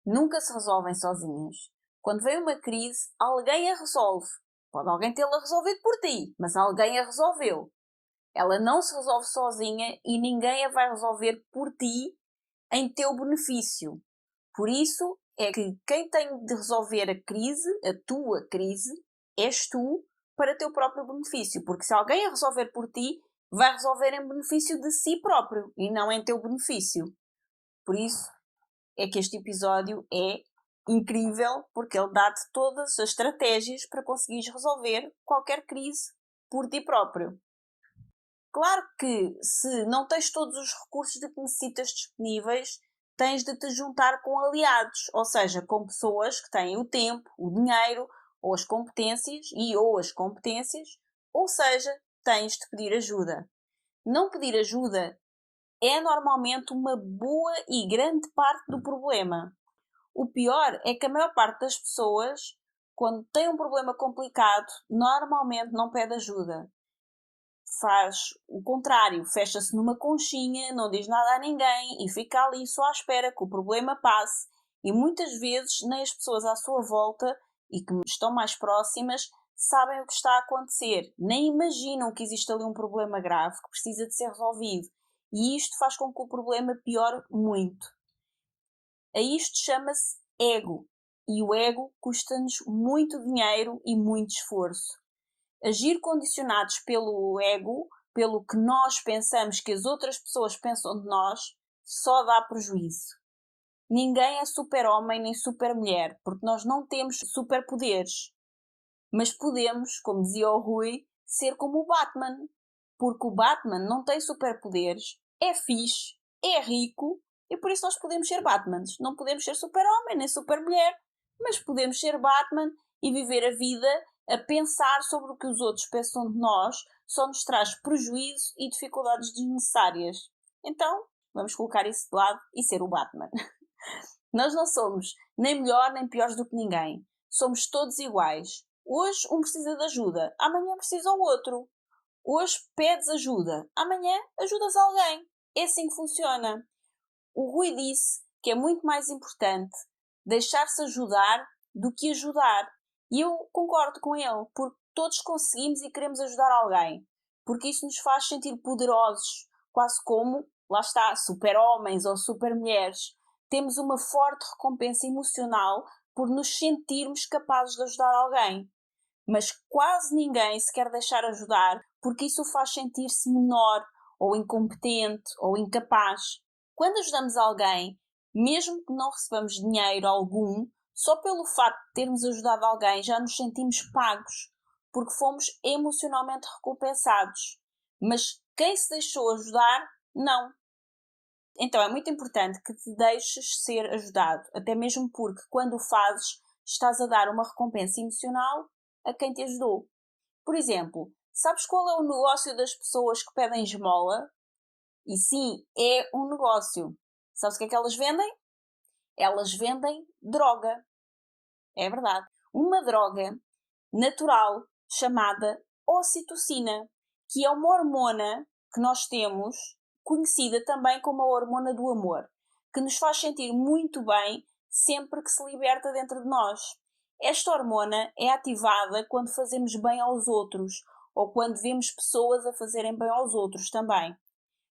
Nunca se resolvem sozinhas. Quando vem uma crise, alguém a resolve. Pode alguém tê-la resolvido por ti, mas alguém a resolveu. Ela não se resolve sozinha e ninguém a vai resolver por ti em teu benefício. Por isso é que quem tem de resolver a crise, a tua crise, és tu para teu próprio benefício. Porque se alguém a resolver por ti, vai resolver em benefício de si próprio e não em teu benefício. Por isso é que este episódio é incrível, porque ele dá-te todas as estratégias para conseguires resolver qualquer crise por ti próprio. Claro que se não tens todos os recursos de que necessitas disponíveis, tens de te juntar com aliados, ou seja, com pessoas que têm o tempo, o dinheiro ou as competências ou seja, tens de pedir ajuda. Não pedir ajuda é normalmente uma boa e grande parte do problema. O pior é que a maior parte das pessoas, quando tem um problema complicado, normalmente não pede ajuda. Faz o contrário, fecha-se numa conchinha, não diz nada a ninguém e fica ali só à espera que o problema passe. E muitas vezes nem as pessoas à sua volta e que estão mais próximas sabem o que está a acontecer. Nem imaginam que existe ali um problema grave que precisa de ser resolvido. E isto faz com que o problema piore muito. A isto chama-se ego. E o ego custa-nos muito dinheiro e muito esforço. Agir condicionados pelo ego, pelo que nós pensamos que as outras pessoas pensam de nós, só dá prejuízo. Ninguém é super-homem nem super-mulher, porque nós não temos superpoderes. Mas podemos, como dizia o Rui, ser como o Batman. Porque o Batman não tem superpoderes, é fixe, é rico e por isso nós podemos ser Batmans. Não podemos ser super-homem nem super-mulher, mas podemos ser Batman e viver a vida a pensar sobre o que os outros pensam de nós, só nos traz prejuízo e dificuldades desnecessárias. Então, vamos colocar isso de lado e ser o Batman. Nós não somos nem melhor nem piores do que ninguém. Somos todos iguais. Hoje um precisa de ajuda, amanhã precisa o outro. Hoje pedes ajuda, amanhã ajudas alguém. É assim que funciona. O Rui disse que é muito mais importante deixar-se ajudar do que ajudar. E eu concordo com ele, porque todos conseguimos e queremos ajudar alguém. Porque isso nos faz sentir poderosos, quase como, lá está, super-homens ou super-mulheres. Temos uma forte recompensa emocional por nos sentirmos capazes de ajudar alguém. Mas quase ninguém se quer deixar ajudar porque isso o faz sentir-se menor, ou incompetente, ou incapaz. Quando ajudamos alguém, mesmo que não recebamos dinheiro algum, só pelo facto de termos ajudado alguém já nos sentimos pagos, porque fomos emocionalmente recompensados. Mas quem se deixou ajudar, não. Então é muito importante que te deixes ser ajudado, até mesmo porque quando o fazes, estás a dar uma recompensa emocional a quem te ajudou. Por exemplo, sabes qual é o negócio das pessoas que pedem esmola? E sim, é um negócio. Sabes o que é que elas vendem? Elas vendem droga. É verdade. Uma droga natural chamada ocitocina, que é uma hormona que nós temos, conhecida também como a hormona do amor, que nos faz sentir muito bem sempre que se liberta dentro de nós. Esta hormona é ativada quando fazemos bem aos outros ou quando vemos pessoas a fazerem bem aos outros também.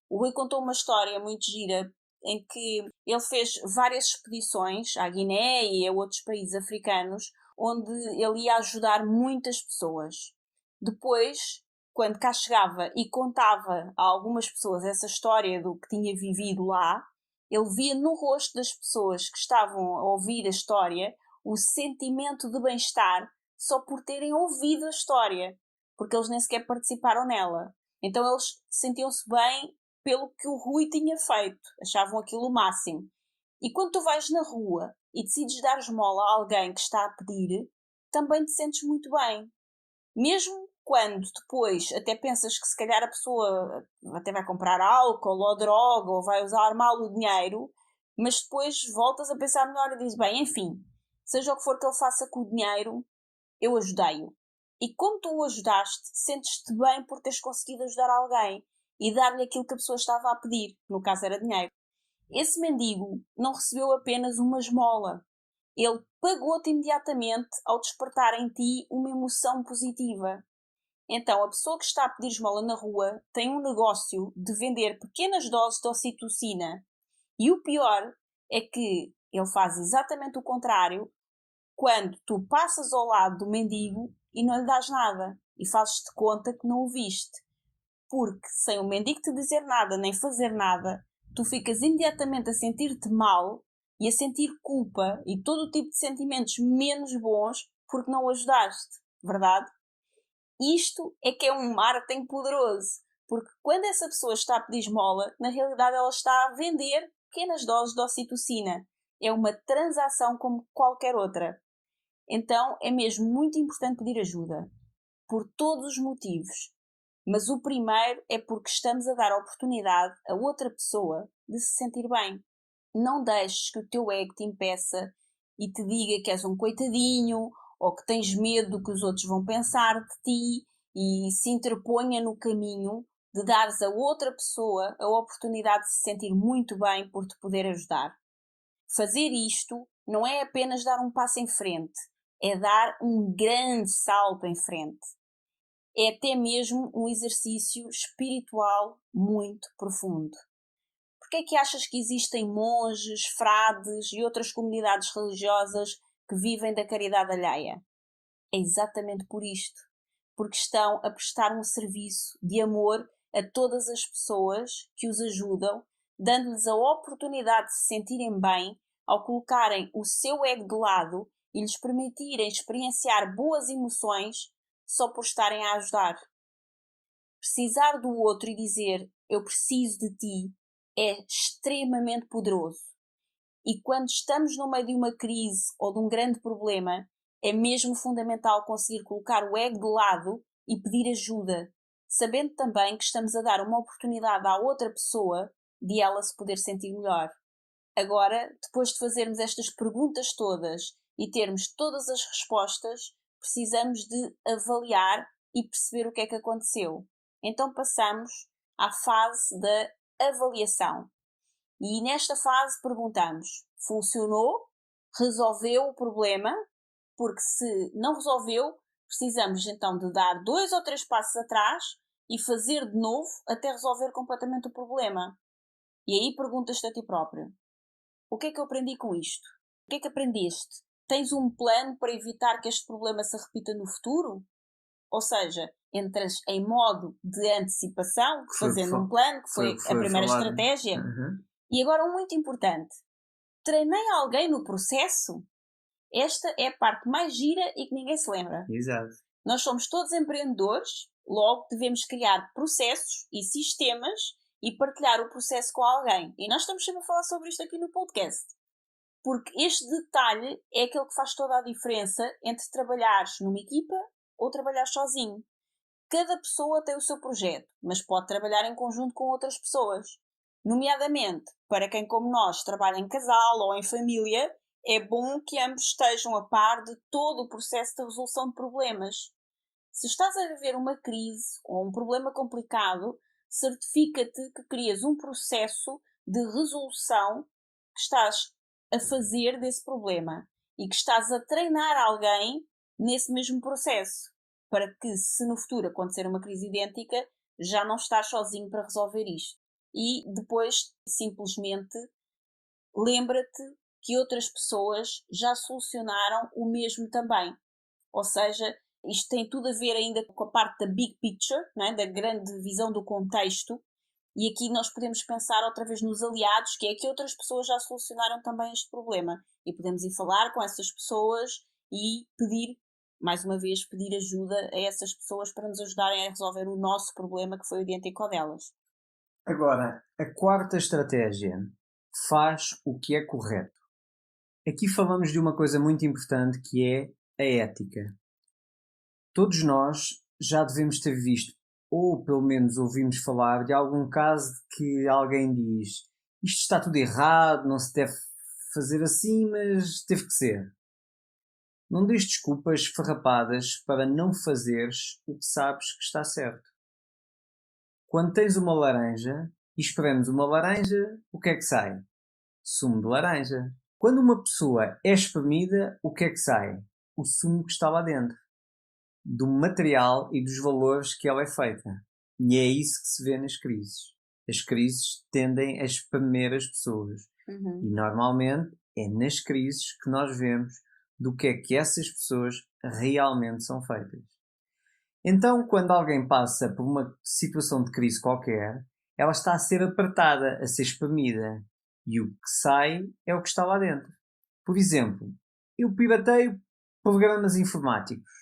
O Rui contou uma história muito gira em que ele fez várias expedições à Guiné e a outros países africanos onde ele ia ajudar muitas pessoas. Depois, quando cá chegava e contava a algumas pessoas essa história do que tinha vivido lá, ele via no rosto das pessoas que estavam a ouvir a história o sentimento de bem-estar só por terem ouvido a história, porque eles nem sequer participaram nela. Então eles sentiam-se bem pelo que o Rui tinha feito, achavam aquilo o máximo. E quando tu vais na rua e decides dar esmola a alguém que está a pedir, também te sentes muito bem. Mesmo quando depois até pensas que se calhar a pessoa até vai comprar álcool ou droga ou vai usar mal o dinheiro, mas depois voltas a pensar melhor e dizes, bem, enfim, seja o que for que ele faça com o dinheiro, eu ajudei-o. E como tu o ajudaste, sentes-te bem por teres conseguido ajudar alguém e dar-lhe aquilo que a pessoa estava a pedir, que no caso era dinheiro. Esse mendigo não recebeu apenas uma esmola. Ele pagou-te imediatamente ao despertar em ti uma emoção positiva. Então, a pessoa que está a pedir esmola na rua tem um negócio de vender pequenas doses de ocitocina. E o pior é que ele faz exatamente o contrário quando tu passas ao lado do mendigo e não lhe dás nada e fazes-te conta que não o viste. Porque sem o mendigo te dizer nada nem fazer nada, tu ficas imediatamente a sentir-te mal e a sentir culpa e todo o tipo de sentimentos menos bons porque não o ajudaste, verdade? Isto é que é um marketing poderoso, porque quando essa pessoa está a pedir esmola, na realidade ela está a vender pequenas doses de ocitocina. É uma transação como qualquer outra. Então é mesmo muito importante pedir ajuda, por todos os motivos. Mas o primeiro é porque estamos a dar oportunidade a outra pessoa de se sentir bem. Não deixes que o teu ego te impeça e te diga que és um coitadinho ou que tens medo do que os outros vão pensar de ti e se interponha no caminho de dares a outra pessoa a oportunidade de se sentir muito bem por te poder ajudar. Fazer isto não é apenas dar um passo em frente, é dar um grande salto em frente. É até mesmo um exercício espiritual muito profundo. Por que é que achas que existem monges, frades e outras comunidades religiosas que vivem da caridade alheia? É exatamente por isto. Porque estão a prestar um serviço de amor a todas as pessoas que os ajudam, dando-lhes a oportunidade de se sentirem bem ao colocarem o seu ego de lado e lhes permitirem experienciar boas emoções só por estarem a ajudar. Precisar do outro e dizer eu preciso de ti é extremamente poderoso. E quando estamos no meio de uma crise ou de um grande problema, é mesmo fundamental conseguir colocar o ego de lado e pedir ajuda, sabendo também que estamos a dar uma oportunidade à outra pessoa de ela se poder sentir melhor. Agora, depois de fazermos estas perguntas todas e termos todas as respostas, precisamos de avaliar e perceber o que é que aconteceu. Então passamos à fase da avaliação. E nesta fase perguntamos: funcionou? Resolveu o problema? Porque se não resolveu, precisamos então de dar 2 ou 3 passos atrás e fazer de novo até resolver completamente o problema. E aí perguntas-te a ti próprio: o que é que eu aprendi com isto? O que é que aprendeste? Tens um plano para evitar que este problema se repita no futuro? Ou seja, entras em modo de antecipação, fazendo um plano, que foi a primeira estratégia. E agora um muito importante: treinei alguém no processo? Esta é a parte mais gira e que ninguém se lembra. Exato. Nós somos todos empreendedores, logo devemos criar processos e sistemas e partilhar o processo com alguém. E nós estamos sempre a falar sobre isto aqui no podcast. Porque este detalhe é aquele que faz toda a diferença entre trabalhares numa equipa ou trabalhar sozinho. Cada pessoa tem o seu projeto, mas pode trabalhar em conjunto com outras pessoas. Nomeadamente, para quem como nós trabalha em casal ou em família, é bom que ambos estejam a par de todo o processo de resolução de problemas. Se estás a viver uma crise ou um problema complicado, certifica-te que crias um processo de resolução que estás a fazer desse problema e que estás a treinar alguém nesse mesmo processo, para que, se no futuro acontecer uma crise idêntica, já não estás sozinho para resolver isto. E depois, simplesmente, lembra-te que outras pessoas já solucionaram o mesmo também. Ou seja, isto tem tudo a ver ainda com a parte da big picture, não é? Da grande visão do contexto. E aqui nós podemos pensar outra vez nos aliados, que é que outras pessoas já solucionaram também este problema. E podemos ir falar com essas pessoas e pedir, mais uma vez, pedir ajuda a essas pessoas para nos ajudarem a resolver o nosso problema, que foi idêntico ao delas. Agora, a quarta estratégia: faz o que é correto. Aqui falamos de uma coisa muito importante, que é a ética. Todos nós já devemos ter visto, ou pelo menos ouvimos falar, de algum caso de que alguém diz: isto está tudo errado, não se deve fazer assim, mas teve que ser. Não dês desculpas farrapadas para não fazeres o que sabes que está certo. Quando tens uma laranja e espremos uma laranja, o que é que sai? Sumo de laranja. Quando uma pessoa é espremida, o que é que sai? O sumo que está lá dentro. Do material e dos valores que ela é feita. E é isso que se vê nas crises. As crises tendem a espremer as pessoas. E normalmente é nas crises que nós vemos do que é que essas pessoas realmente são feitas. Então, quando alguém passa por uma situação de crise qualquer, ela está a ser apertada, a ser espremida. E o que sai é o que está lá dentro. Por exemplo, eu pirateio programas informáticos.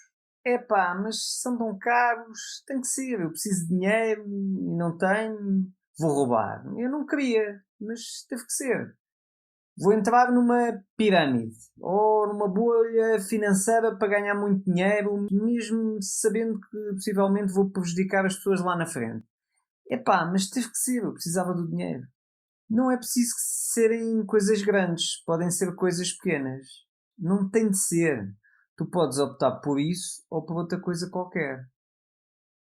Epá, mas são tão caros, tem que ser, eu preciso de dinheiro e não tenho, vou roubar. Eu não queria, mas teve que ser. Vou entrar numa pirâmide ou numa bolha financeira para ganhar muito dinheiro, mesmo sabendo que possivelmente vou prejudicar as pessoas lá na frente. Epá, mas teve que ser, eu precisava do dinheiro. Não é preciso serem coisas grandes, podem ser coisas pequenas. Não tem de ser. Tu podes optar por isso ou por outra coisa qualquer.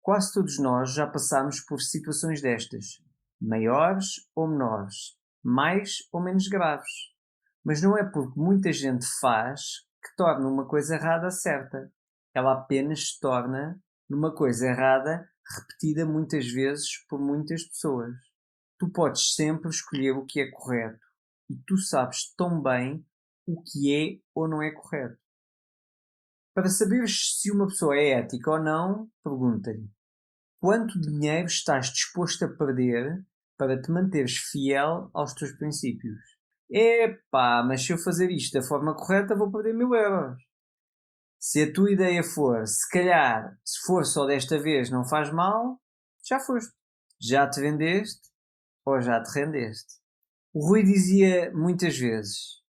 Quase todos nós já passámos por situações destas, maiores ou menores, mais ou menos graves. Mas não é porque muita gente faz que torna uma coisa errada certa. Ela apenas se torna numa coisa errada repetida muitas vezes por muitas pessoas. Tu podes sempre escolher o que é correto e tu sabes tão bem o que é ou não é correto. Para saberes se uma pessoa é ética ou não, pergunta-lhe: quanto dinheiro estás disposto a perder para te manteres fiel aos teus princípios? Epá, mas se eu fazer isto da forma correta vou perder 1000 euros. Se a tua ideia for, se calhar, se for só desta vez não faz mal, já foste. Já te vendeste ou já te rendeste? O Rui dizia muitas vezes: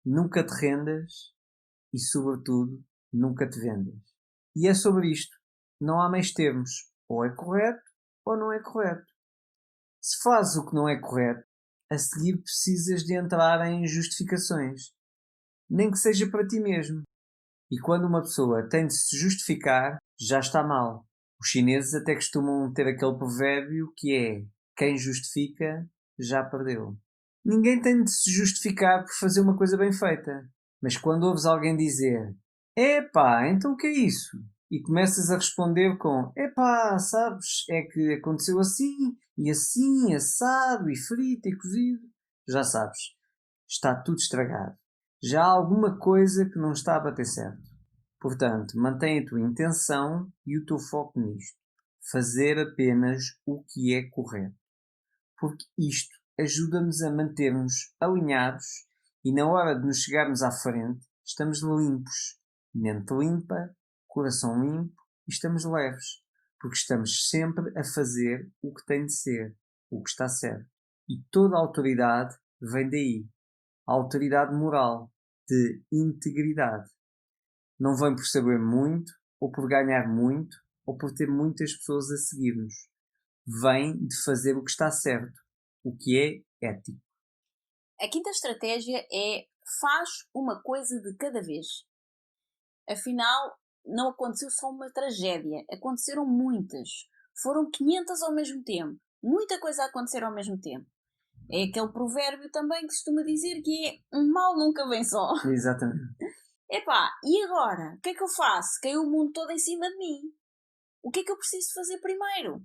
nunca te rendas e, sobretudo, nunca te vendas. E é sobre isto. Não há meios termos. Ou é correto ou não é correto. Se fazes o que não é correto, a seguir precisas de entrar em justificações. Nem que seja para ti mesmo. E quando uma pessoa tem de se justificar, já está mal. Os chineses até costumam ter aquele provérbio que é: quem justifica, já perdeu. Ninguém tem de se justificar por fazer uma coisa bem feita. Mas quando ouves alguém dizer: epá, então o que é isso? E começas a responder com: epá, sabes, é que aconteceu assim, assado, e frito, e cozido. Já sabes, está tudo estragado. Já há alguma coisa que não está a bater certo. Portanto, mantém a tua intenção e o teu foco nisto. Fazer apenas o que é correto. Porque isto ajuda-nos a manter-nos alinhados e na hora de nos chegarmos à frente, estamos limpos. Mente limpa, coração limpo e estamos leves. Porque estamos sempre a fazer o que tem de ser, o que está certo. E toda a autoridade vem daí. A autoridade moral, de integridade. Não vem por saber muito, ou por ganhar muito, ou por ter muitas pessoas a seguir-nos. Vem de fazer o que está certo, o que é ético. A quinta estratégia é: faz uma coisa de cada vez. Afinal, não aconteceu só uma tragédia, aconteceram muitas. Foram 500 ao mesmo tempo. Muita coisa a acontecer ao mesmo tempo. É aquele provérbio também que se costuma dizer que é: um mal nunca vem só. Exatamente. Epá, e agora? O que é que eu faço? Caiu o mundo todo em cima de mim. O que é que eu preciso fazer primeiro?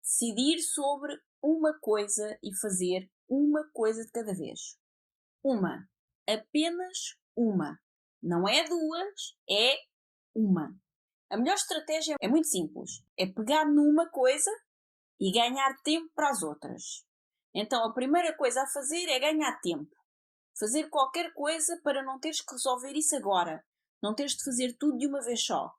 Decidir sobre uma coisa e fazer uma coisa de cada vez. Uma. Apenas uma. Não é duas, é uma. A melhor estratégia é muito simples. É pegar numa coisa e ganhar tempo para as outras. Então a primeira coisa a fazer é ganhar tempo. Fazer qualquer coisa para não teres que resolver isso agora. Não teres de fazer tudo de uma vez só.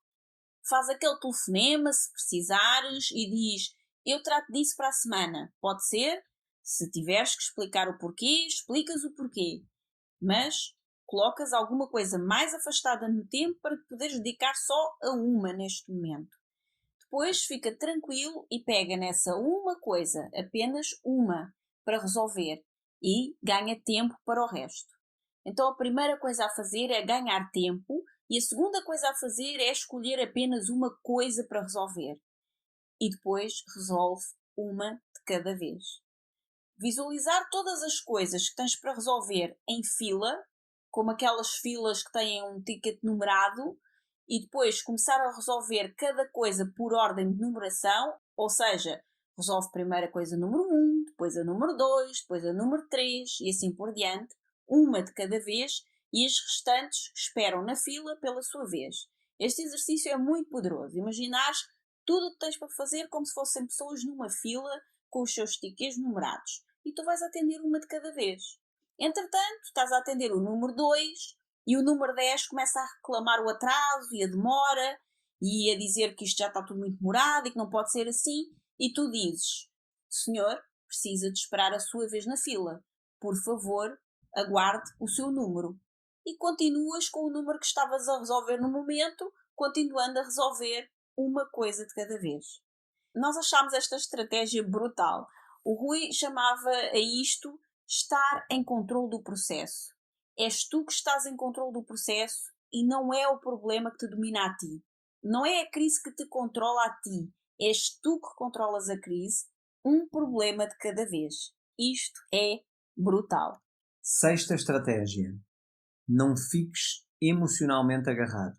Faz aquele telefonema se precisares e diz: eu trato disso para a semana. Pode ser? Se tiveres que explicar o porquê, explicas o porquê. Mas colocas alguma coisa mais afastada no tempo para te poderes dedicar só a uma neste momento. Depois fica tranquilo e pega nessa uma coisa, apenas uma, para resolver e ganha tempo para o resto. Então a primeira coisa a fazer é ganhar tempo e a segunda coisa a fazer é escolher apenas uma coisa para resolver. E depois resolve uma de cada vez. Visualizar todas as coisas que tens para resolver em fila, como aquelas filas que têm um ticket numerado, e depois começar a resolver cada coisa por ordem de numeração, ou seja, resolve primeiro a coisa número 1, depois a número 2, depois a número 3 e assim por diante, uma de cada vez, e as restantes esperam na fila pela sua vez. Este exercício é muito poderoso. Imaginares tudo o que tens para fazer como se fossem pessoas numa fila com os seus tickets numerados. E tu vais atender uma de cada vez. Entretanto, estás a atender o número 2 e o número 10 começa a reclamar o atraso e a demora e a dizer que isto já está tudo muito demorado e que não pode ser assim. E tu dizes: senhor, precisa de esperar a sua vez na fila. Por favor, aguarde o seu número. E continuas com o número que estavas a resolver no momento, continuando a resolver uma coisa de cada vez. Nós achámos esta estratégia brutal. O Rui chamava a isto estar em controle do processo. És tu que estás em controle do processo e não é o problema que te domina a ti. Não é a crise que te controla a ti. És tu que controlas a crise, um problema de cada vez. Isto é brutal. Sexta estratégia. Não fiques emocionalmente agarrado.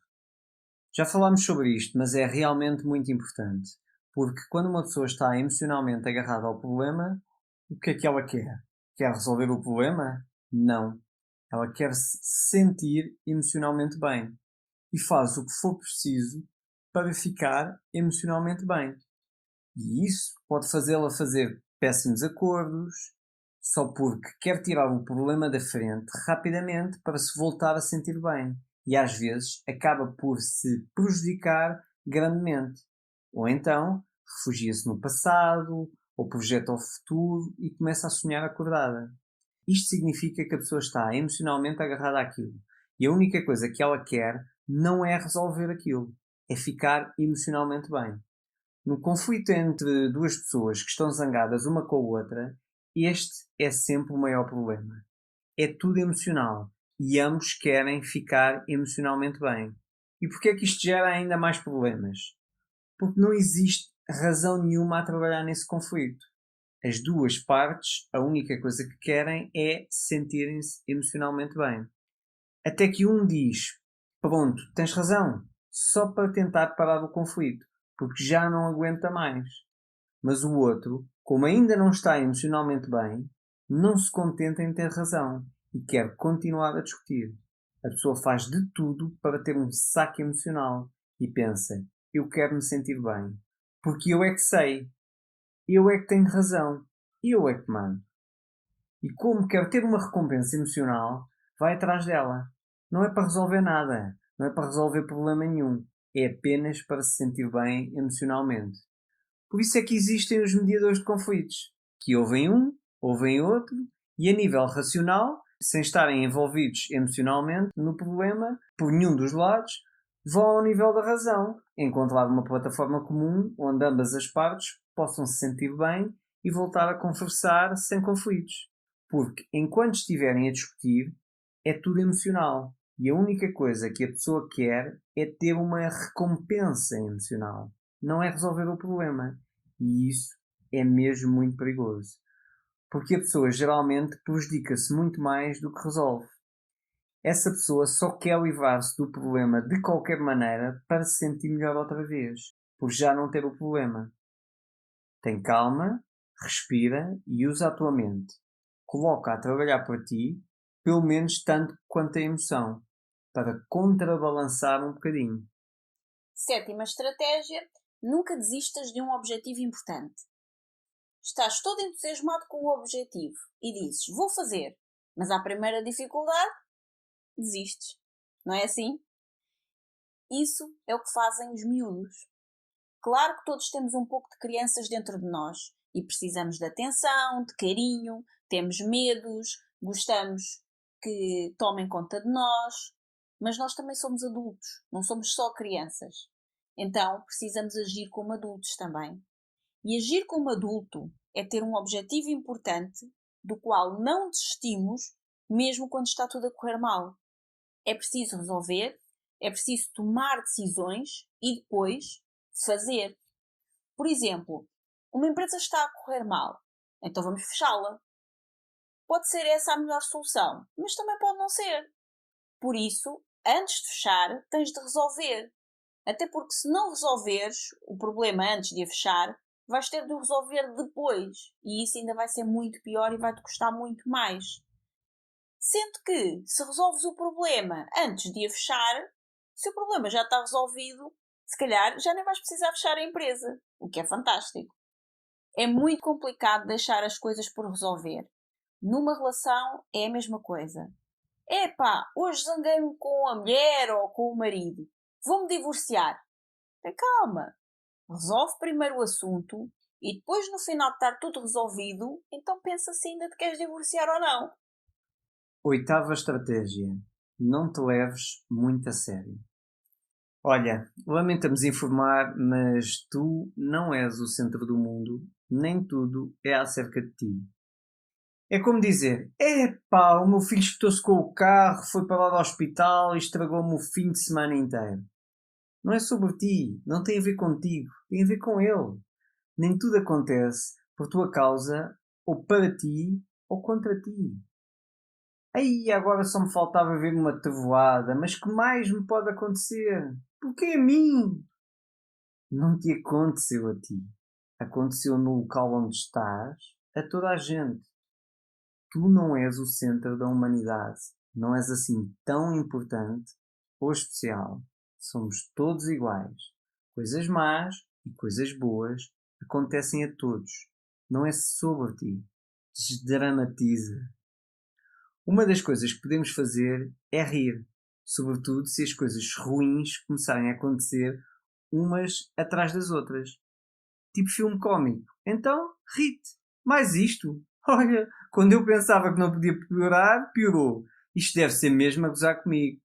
Já falámos sobre isto, mas é realmente muito importante. Porque quando uma pessoa está emocionalmente agarrada ao problema, o que é que ela quer? Quer resolver o problema? Não. Ela quer se sentir emocionalmente bem. E faz o que for preciso para ficar emocionalmente bem. E isso pode fazê-la fazer péssimos acordos, só porque quer tirar o problema da frente rapidamente para se voltar a sentir bem. E às vezes acaba por se prejudicar grandemente. Ou então refugia-se no passado, ou projeta o futuro e começa a sonhar acordada. Isto significa que a pessoa está emocionalmente agarrada àquilo. E a única coisa que ela quer não é resolver aquilo, é ficar emocionalmente bem. No conflito entre duas pessoas que estão zangadas uma com a outra, este é sempre o maior problema. É tudo emocional e ambos querem ficar emocionalmente bem. E porquê é que isto gera ainda mais problemas? Porque não existe razão nenhuma a trabalhar nesse conflito. As duas partes, a única coisa que querem é sentirem-se emocionalmente bem. Até que um diz: pronto, tens razão, só para tentar parar o conflito, porque já não aguenta mais. Mas o outro, como ainda não está emocionalmente bem, não se contenta em ter razão e quer continuar a discutir. A pessoa faz de tudo para ter um saque emocional e pensa: eu quero me sentir bem, porque eu é que sei, eu é que tenho razão, eu é que mando. E como quer ter uma recompensa emocional, vai atrás dela. Não é para resolver nada, não é para resolver problema nenhum, é apenas para se sentir bem emocionalmente. Por isso é que existem os mediadores de conflitos, que ouvem um, ouvem outro, e a nível racional, sem estarem envolvidos emocionalmente no problema, por nenhum dos lados, vão ao nível da razão, encontrar uma plataforma comum onde ambas as partes possam se sentir bem e voltar a conversar sem conflitos. Porque enquanto estiverem a discutir, é tudo emocional. E a única coisa que a pessoa quer é ter uma recompensa emocional. Não é resolver o problema. E isso é mesmo muito perigoso. Porque a pessoa geralmente prejudica-se muito mais do que resolve. Essa pessoa só quer livrar-se do problema de qualquer maneira para se sentir melhor outra vez. Por já não ter o problema. Tem calma, respira e usa a tua mente. Coloca a trabalhar por ti, pelo menos tanto quanto a emoção, para contrabalançar um bocadinho. Sétima estratégia: nunca desistas de um objetivo importante. Estás todo entusiasmado com o objetivo e dizes: vou fazer, mas à primeira dificuldade, desistes. Não é assim? Isso é o que fazem os miúdos. Claro que todos temos um pouco de crianças dentro de nós e precisamos de atenção, de carinho, temos medos, gostamos que tomem conta de nós, mas nós também somos adultos, não somos só crianças. Então precisamos agir como adultos também. E agir como adulto é ter um objetivo importante do qual não desistimos mesmo quando está tudo a correr mal. É preciso resolver, é preciso tomar decisões e depois fazer. Por exemplo, uma empresa está a correr mal, então vamos fechá-la. Pode ser essa a melhor solução, mas também pode não ser. Por isso, antes de fechar, tens de resolver. Até porque se não resolveres o problema antes de a fechar, vais ter de o resolver depois. E isso ainda vai ser muito pior e vai-te custar muito mais. Sendo que, se resolves o problema antes de a fechar, se o problema já está resolvido, se calhar já nem vais precisar fechar a empresa, o que é fantástico. É muito complicado deixar as coisas por resolver. Numa relação é a mesma coisa. Epá, hoje zanguei-me com a mulher ou com o marido. Vou-me divorciar. Tem calma. Resolve primeiro o assunto e depois, no final de estar tudo resolvido, então pensa se ainda te queres divorciar ou não. Oitava estratégia: não te leves muito a sério. Olha, lamentamos informar, mas tu não és o centro do mundo, nem tudo é acerca de ti. É como dizer: epá, o meu filho espetou-se com o carro, foi para lá do hospital e estragou-me o fim de semana inteiro. Não é sobre ti, não tem a ver contigo, tem a ver com ele. Nem tudo acontece por tua causa, ou para ti, ou contra ti. Aí agora só me faltava ver uma trevoada, mas que mais me pode acontecer? Porque a mim? Não te aconteceu a ti. Aconteceu no local onde estás, a toda a gente. Tu não és o centro da humanidade. Não és assim tão importante ou especial. Somos todos iguais. Coisas más e coisas boas acontecem a todos. Não é sobre ti. Desdramatiza. Uma das coisas que podemos fazer é rir, sobretudo se as coisas ruins começarem a acontecer umas atrás das outras. tipo filme cómico. Então, ri-te. Mais isto. Olha, quando eu pensava que não podia piorar, piorou. Isto deve ser mesmo a gozar comigo.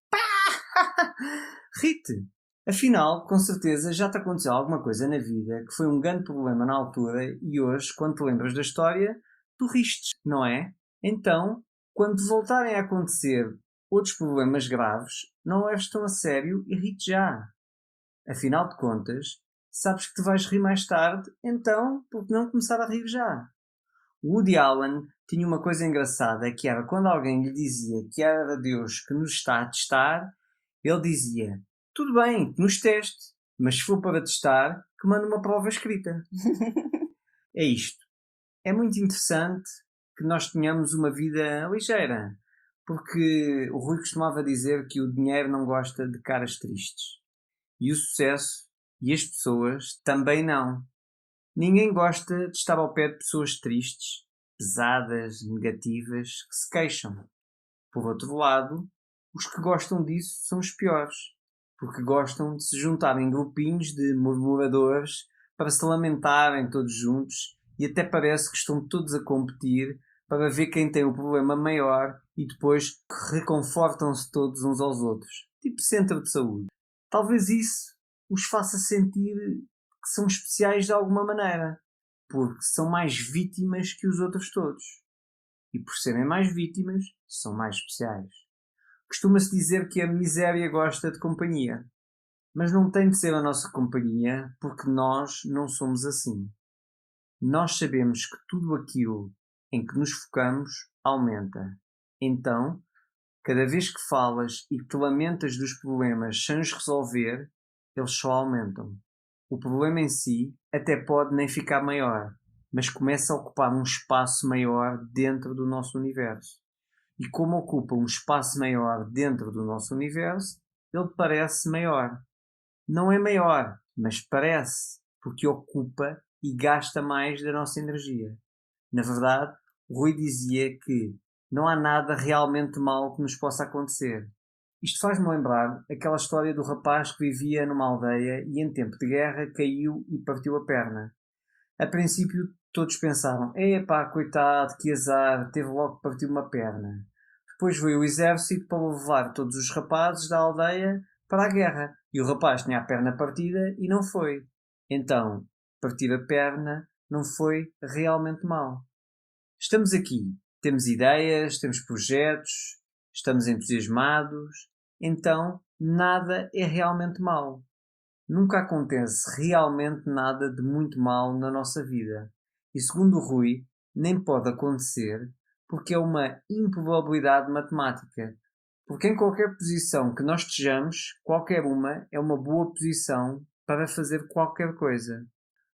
Ri-te. Afinal, com certeza já te aconteceu alguma coisa na vida que foi um grande problema na altura e hoje, quando te lembras da história, tu ristes, não é? Então, quando voltarem a acontecer outros problemas graves, não leves tão a sério e ri-te já. Afinal de contas, sabes que te vais rir mais tarde, então por que não começar a rir já? O Woody Allen tinha uma coisa engraçada que era quando alguém lhe dizia que era Deus que nos está a testar, ele dizia: tudo bem, que nos teste, mas se for para testar, que mande uma prova escrita. É isto. É muito interessante que nós tenhamos uma vida ligeira, porque o Rui costumava dizer que o dinheiro não gosta de caras tristes. E o sucesso e as pessoas também não. Ninguém gosta de estar ao pé de pessoas tristes, pesadas, negativas, que se queixam. Por outro lado, os que gostam disso são os piores, porque gostam de se juntar em grupinhos de murmuradores para se lamentarem todos juntos e até parece que estão todos a competir para ver quem tem o problema maior e depois reconfortam-se todos uns aos outros, tipo centro de saúde. Talvez isso os faça sentir que são especiais de alguma maneira, porque são mais vítimas que os outros todos. E por serem mais vítimas, são mais especiais. Costuma-se dizer que a miséria gosta de companhia, mas não tem de ser a nossa companhia porque nós não somos assim. Nós sabemos que tudo aquilo em que nos focamos aumenta. Então, cada vez que falas e que te lamentas dos problemas sem os resolver, eles só aumentam. O problema em si até pode nem ficar maior, mas começa a ocupar um espaço maior dentro do nosso universo. E como ocupa um espaço maior dentro do nosso universo, ele parece maior. Não é maior, mas parece, porque ocupa e gasta mais da nossa energia. Na verdade, o Rui dizia que não há nada realmente mal que nos possa acontecer. Isto faz-me lembrar aquela história do rapaz que vivia numa aldeia e em tempo de guerra caiu e partiu a perna. A princípio todos pensaram: epá, coitado, que azar, teve logo que partir uma perna. Depois veio o exército para levar todos os rapazes da aldeia para a guerra e o rapaz tinha a perna partida e não foi. Então, partir a perna não foi realmente mal. Estamos aqui, temos ideias, temos projetos, estamos entusiasmados, então nada é realmente mal. Nunca acontece realmente nada de muito mal na nossa vida. E segundo o Rui, nem pode acontecer porque é uma improbabilidade matemática. Porque em qualquer posição que nós estejamos, qualquer uma é uma boa posição para fazer qualquer coisa.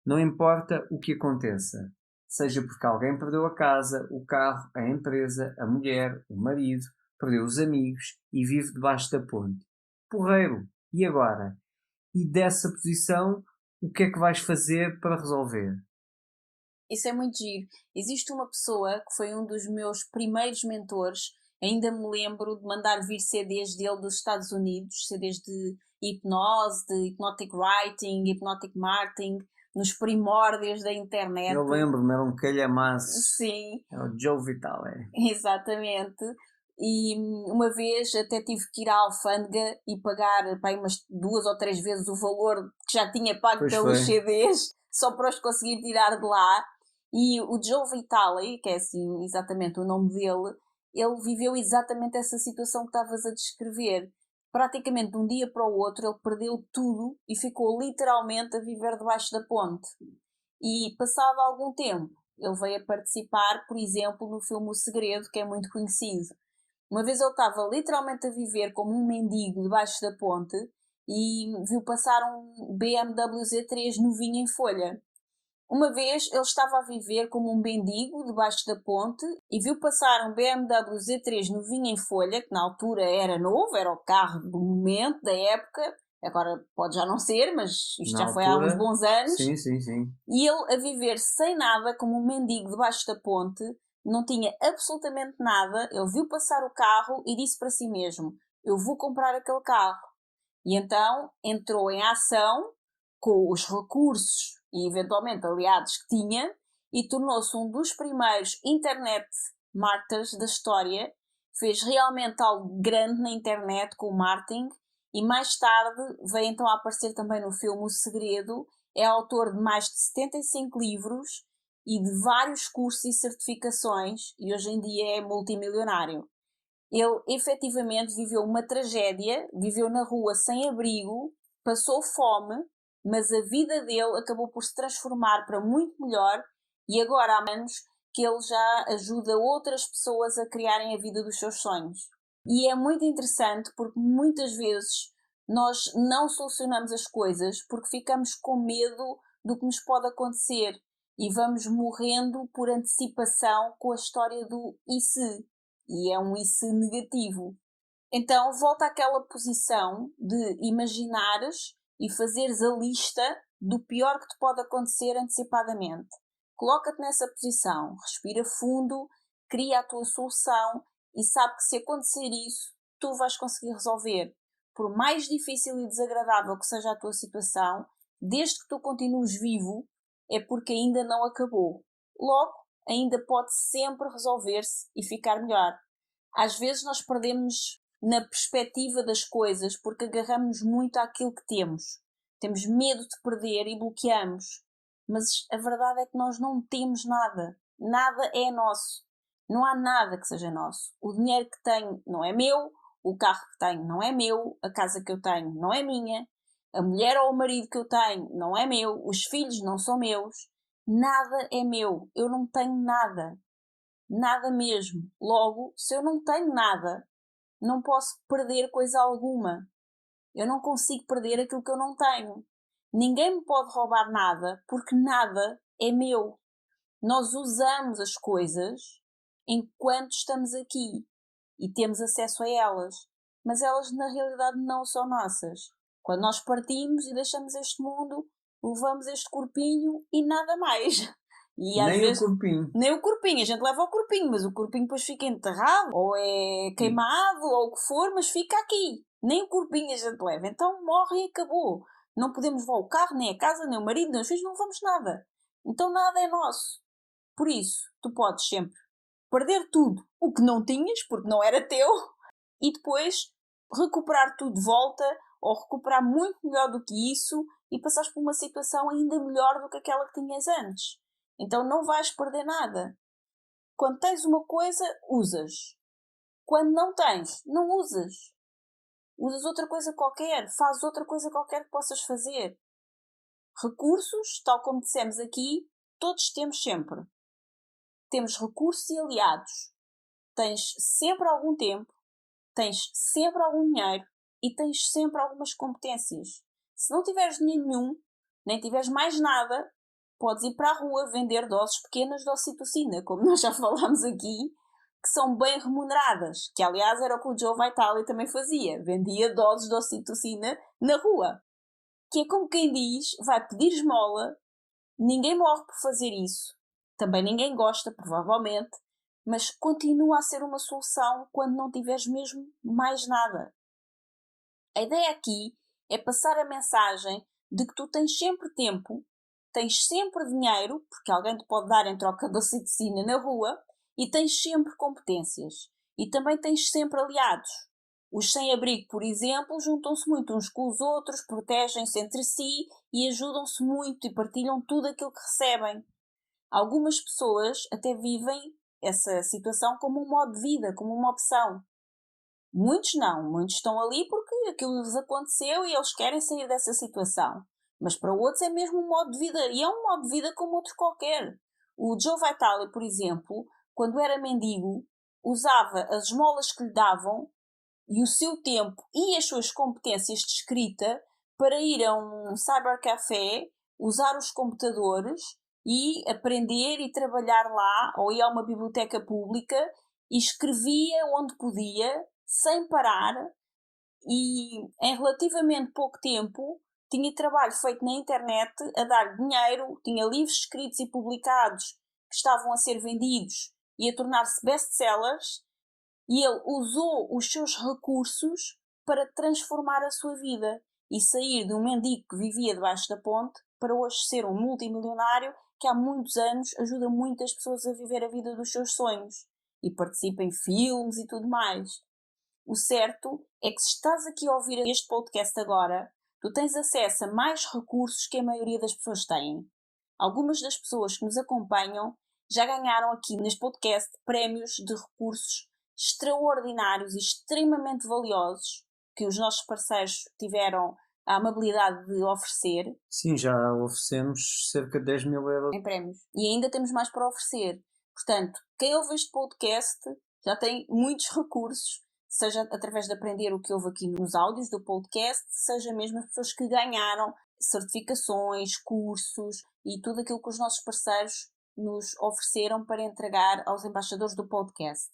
Não importa o que aconteça. Seja porque alguém perdeu a casa, o carro, a empresa, a mulher, o marido, perdeu os amigos e vive debaixo da ponte. Porreiro! E agora? E dessa posição, o que é que vais fazer para resolver? Isso é muito giro. Existe uma pessoa que foi um dos meus primeiros mentores. Ainda me lembro de mandar vir CDs dele dos Estados Unidos, CDs de hipnose, de hypnotic writing, hypnotic marketing, nos primórdios da internet. Eu lembro-me, era um calhamaço. Sim. É o Joe Vitale. Exatamente. E uma vez até tive que ir à alfândega e pagar pá, umas 2 ou 3 vezes o valor que já tinha pago Pois pelos foi. CDs, só para os conseguir tirar de lá. E o Joe Vitale, que é assim exatamente o nome dele, ele viveu exatamente essa situação que estavas a descrever. Praticamente de um dia para o outro ele perdeu tudo e ficou literalmente a viver debaixo da ponte. E passado algum tempo ele veio a participar, por exemplo, no filme O Segredo, que é muito conhecido. Uma vez ele estava literalmente a viver como um mendigo debaixo da ponte e viu passar um BMW Z3 novinho em folha. Uma vez ele estava a viver como um mendigo debaixo da ponte e viu passar um BMW Z3 novinho em folha, que na altura era novo, era o carro do momento, da época. Agora pode já não ser, mas isto Na já foi há uns altura, bons anos. Sim, sim, sim. E ele a viver sem nada, como um mendigo debaixo da ponte, não tinha absolutamente nada. Ele viu passar o carro e disse para si mesmo: eu vou comprar aquele carro. E então entrou em ação com os recursos e eventualmente aliados que tinha, e tornou-se um dos primeiros internet martyrs da história. Fez realmente algo grande na internet com o marketing, e mais tarde veio então a aparecer também no filme O Segredo. É autor de mais de 75 livros e de vários cursos e certificações, e hoje em dia é multimilionário. Ele efetivamente viveu uma tragédia, viveu na rua sem abrigo, passou fome, mas a vida dele acabou por se transformar para muito melhor, e agora há anos que ele já ajuda outras pessoas a criarem a vida dos seus sonhos. E é muito interessante porque muitas vezes nós não solucionamos as coisas porque ficamos com medo do que nos pode acontecer e vamos morrendo por antecipação com a história do e se. E é um e se negativo. Então volta àquela posição de imaginares e fazeres a lista do pior que te pode acontecer antecipadamente. Coloca-te nessa posição, respira fundo, cria a tua solução e sabe que se acontecer isso, tu vais conseguir resolver. Por mais difícil e desagradável que seja a tua situação, desde que tu continues vivo, é porque ainda não acabou. Logo, ainda pode sempre resolver-se e ficar melhor. Às vezes nós perdemos na perspectiva das coisas porque agarramos muito àquilo que temos. Temos medo de perder e bloqueamos. Mas a verdade é que nós não temos nada. Nada é nosso. Não há nada que seja nosso. O dinheiro que tenho não é meu, o carro que tenho não é meu, a casa que eu tenho não é minha, a mulher ou o marido que eu tenho não é meu, os filhos não são meus. Nada é meu. Eu não tenho nada. Nada mesmo. Logo, se eu não tenho nada, não posso perder coisa alguma. Eu não consigo perder aquilo que eu não tenho. Ninguém me pode roubar nada, porque nada é meu. Nós usamos as coisas enquanto estamos aqui e temos acesso a elas, mas elas na realidade não são nossas. Quando nós partimos e deixamos este mundo, levamos este corpinho e nada mais. E às Nem vezes, o corpinho. nem o corpinho, a gente leva o corpinho, mas o corpinho depois fica enterrado, ou é queimado, ou o que for, mas fica aqui. Nem o corpinho a gente leva. Então morre e acabou. Não podemos levar o carro, nem a casa, nem o marido, nem os filhos, não levamos nada. Então nada é nosso. Por isso, tu podes sempre perder tudo o que não tinhas, porque não era teu, e depois recuperar tudo de volta, ou recuperar muito melhor do que isso, e passares por uma situação ainda melhor do que aquela que tinhas antes. Então não vais perder nada. Quando tens uma coisa, usas. Quando não tens, não usas. Usas outra coisa qualquer, fazes outra coisa qualquer que possas fazer. Recursos, tal como dissemos aqui, todos temos sempre. Temos recursos e aliados. Tens sempre algum tempo, tens sempre algum dinheiro e tens sempre algumas competências. Se não tiveres dinheiro nenhum, nem tiveres mais nada, podes ir para a rua vender doses pequenas de ocitocina, como nós já falámos aqui, que são bem remuneradas, que aliás era o que o Joe Vitale também fazia, vendia doses de ocitocina na rua. Que é como quem diz, vai pedir esmola, ninguém morre por fazer isso, também ninguém gosta, provavelmente, mas continua a ser uma solução quando não tiveres mesmo mais nada. A ideia aqui é passar a mensagem de que tu tens sempre tempo, tens sempre dinheiro, porque alguém te pode dar em troca de ocitocina na rua, e tens sempre competências. E também tens sempre aliados. Os sem-abrigo, por exemplo, juntam-se muito uns com os outros, protegem-se entre si e ajudam-se muito e partilham tudo aquilo que recebem. Algumas pessoas até vivem essa situação como um modo de vida, como uma opção. Muitos não, muitos estão ali porque aquilo lhes aconteceu e eles querem sair dessa situação. Mas para outros é mesmo um modo de vida, e é um modo de vida como outro qualquer. O Joe Vitale, por exemplo, quando era mendigo, usava as esmolas que lhe davam e o seu tempo e as suas competências de escrita para ir a um cybercafé, usar os computadores e aprender e trabalhar lá, ou ir a uma biblioteca pública e escrevia onde podia, sem parar, e em relativamente pouco tempo tinha trabalho feito na internet a dar dinheiro, tinha livros escritos e publicados que estavam a ser vendidos e a tornar-se best-sellers, e ele usou os seus recursos para transformar a sua vida. e sair de um mendigo que vivia debaixo da ponte para hoje ser um multimilionário que há muitos anos ajuda muitas pessoas a viver a vida dos seus sonhos e participa em filmes e tudo mais. O certo é que se estás aqui a ouvir este podcast agora, tu tens acesso a mais recursos que a maioria das pessoas têm. Algumas das pessoas que nos acompanham já ganharam aqui neste podcast prémios de recursos extraordinários e extremamente valiosos que os nossos parceiros tiveram a amabilidade de oferecer. Sim, já oferecemos cerca de 10 mil euros em prémios. E ainda temos mais para oferecer. Portanto, quem ouve este podcast já tem muitos recursos, seja através de aprender o que houve aqui nos áudios do podcast, seja mesmo as pessoas que ganharam certificações, cursos e tudo aquilo que os nossos parceiros nos ofereceram para entregar aos embaixadores do podcast.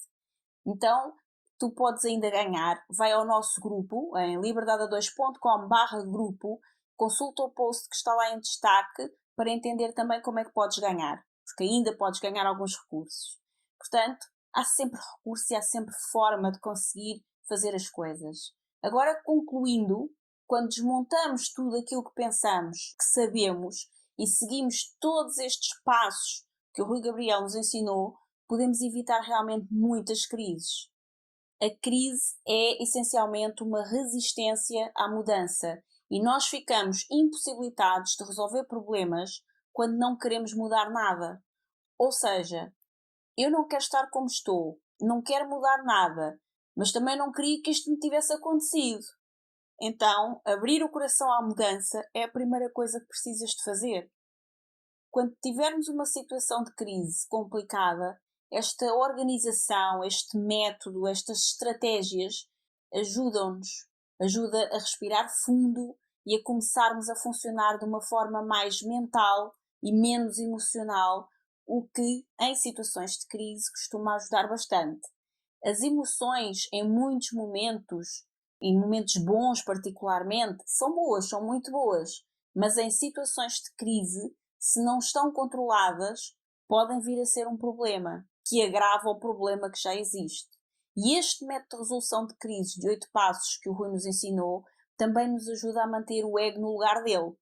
Então, tu podes ainda ganhar. Vai ao nosso grupo, em liberdade2.com/grupo, consulta o post que está lá em destaque para entender também como é que podes ganhar, porque ainda podes ganhar alguns recursos. Portanto, há sempre recurso e há sempre forma de conseguir fazer as coisas. Agora, concluindo, quando desmontamos tudo aquilo que pensamos, que sabemos, e seguimos todos estes passos que o Rui Gabriel nos ensinou, podemos evitar realmente muitas crises. A crise é essencialmente uma resistência à mudança e nós ficamos impossibilitados de resolver problemas quando não queremos mudar nada. Ou seja, eu não quero estar como estou, não quero mudar nada, mas também não queria que isto me tivesse acontecido. Então, abrir o coração à mudança é a primeira coisa que precisas de fazer. Quando tivermos uma situação de crise complicada, esta organização, este método, estas estratégias ajudam-nos, ajuda a respirar fundo e a começarmos a funcionar de uma forma mais mental e menos emocional, o que, em situações de crise, costuma ajudar bastante. As emoções, em muitos momentos, em momentos bons particularmente, são boas, são muito boas, mas em situações de crise, se não estão controladas, podem vir a ser um problema, que agrava o problema que já existe. E este método de resolução de crises de 8 passos que o Rui nos ensinou, também nos ajuda a manter o ego no lugar dele.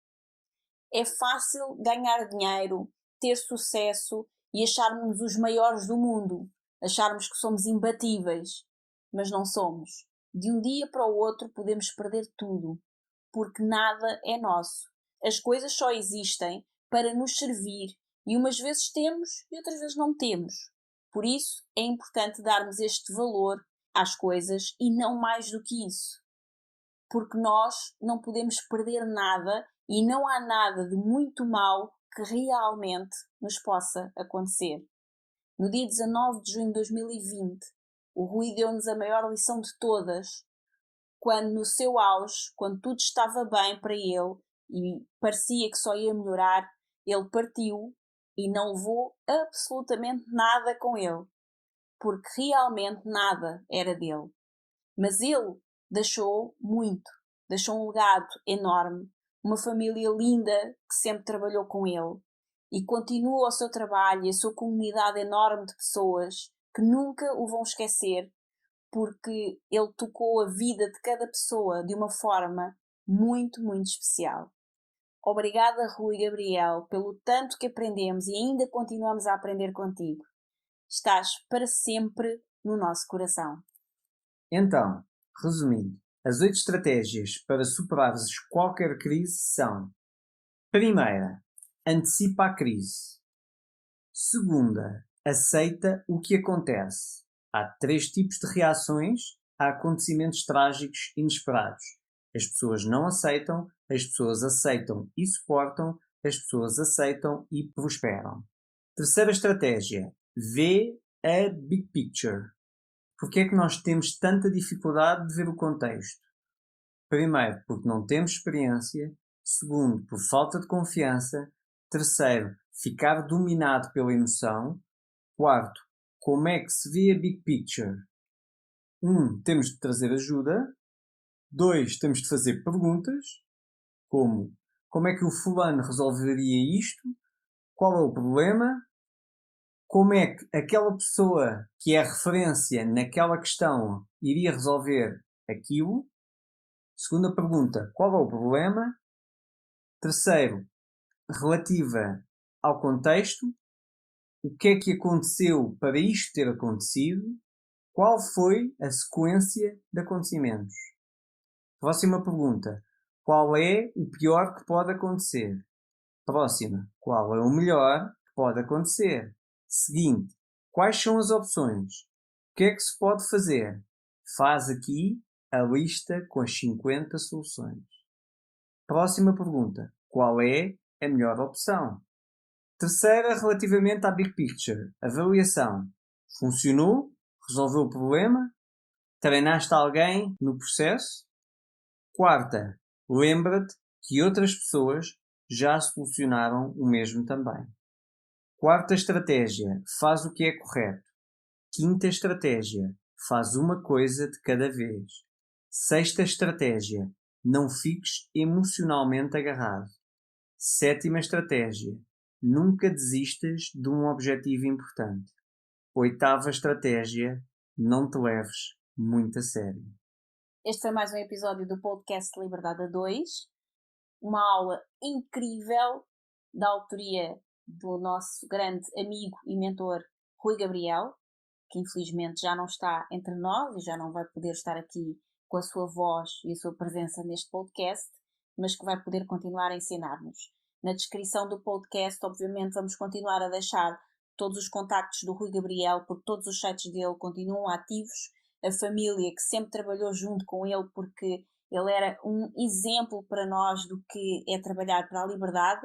É fácil ganhar dinheiro, ter sucesso e acharmos os maiores do mundo, acharmos que somos imbatíveis, mas não somos. De um dia para o outro podemos perder tudo, porque nada é nosso. As coisas só existem para nos servir e umas vezes temos e outras vezes não temos. Por isso é importante darmos este valor às coisas e não mais do que isso. Porque nós não podemos perder nada e não há nada de muito mau que realmente nos possa acontecer. No dia 19 de junho de 2020, o Rui deu-nos a maior lição de todas, quando no seu auge, quando tudo estava bem para ele e parecia que só ia melhorar, ele partiu e não levou absolutamente nada com ele, porque realmente nada era dele. Mas ele deixou muito, deixou um legado enorme, uma família linda que sempre trabalhou com ele e continua o seu trabalho e a sua comunidade enorme de pessoas que nunca o vão esquecer, porque ele tocou a vida de cada pessoa de uma forma muito, muito especial. Obrigada, Rui Gabriel, pelo tanto que aprendemos e ainda continuamos a aprender contigo. Estás para sempre no nosso coração. Então, resumindo, as 8 estratégias para superares qualquer crise são: primeira, antecipa a crise. Segunda, aceita o que acontece. Há 3 tipos de reações a acontecimentos trágicos inesperados. As pessoas não aceitam, as pessoas aceitam e suportam, as pessoas aceitam e prosperam. Terceira estratégia, vê a big picture. Porque é que nós temos tanta dificuldade de ver o contexto? Primeiro, porque não temos experiência. Segundo, por falta de confiança. Terceiro, ficar dominado pela emoção. Quarto, como é que se vê a big picture? 1. Temos de trazer ajuda. 2. Temos de fazer perguntas, como é que o fulano resolveria isto? Qual é o problema? Como é que aquela pessoa que é referência naquela questão iria resolver aquilo? Segunda pergunta, qual é o problema? Terceiro, relativa ao contexto. O que é que aconteceu para isto ter acontecido? Qual foi a sequência de acontecimentos? Próxima pergunta. Qual é o pior que pode acontecer? Próxima. Qual é o melhor que pode acontecer? Seguinte. Quais são as opções? O que é que se pode fazer? Faz aqui a lista com as 50 soluções. Próxima pergunta. Qual é a melhor opção? Terceira, relativamente à Big Picture. Avaliação. Funcionou? Resolveu o problema? Treinaste alguém no processo? Quarta, lembra-te que outras pessoas já solucionaram o mesmo também. Quarta estratégia, faz o que é correto. Quinta estratégia, faz uma coisa de cada vez. Sexta estratégia, não fiques emocionalmente agarrado. Sétima estratégia, nunca desistas de um objetivo importante. Oitava estratégia, não te leves muito a sério. Este foi mais um episódio do podcast Liberdade a 2. Uma aula incrível da autoria do nosso grande amigo e mentor Rui Gabriel, que infelizmente já não está entre nós e já não vai poder estar aqui com a sua voz e a sua presença neste podcast, mas que vai poder continuar a ensinar-nos. Na descrição do podcast, obviamente, vamos continuar a deixar todos os contactos do Rui Gabriel, porque todos os sites dele continuam ativos. A família que sempre trabalhou junto com ele, porque ele era um exemplo para nós do que é trabalhar para a liberdade,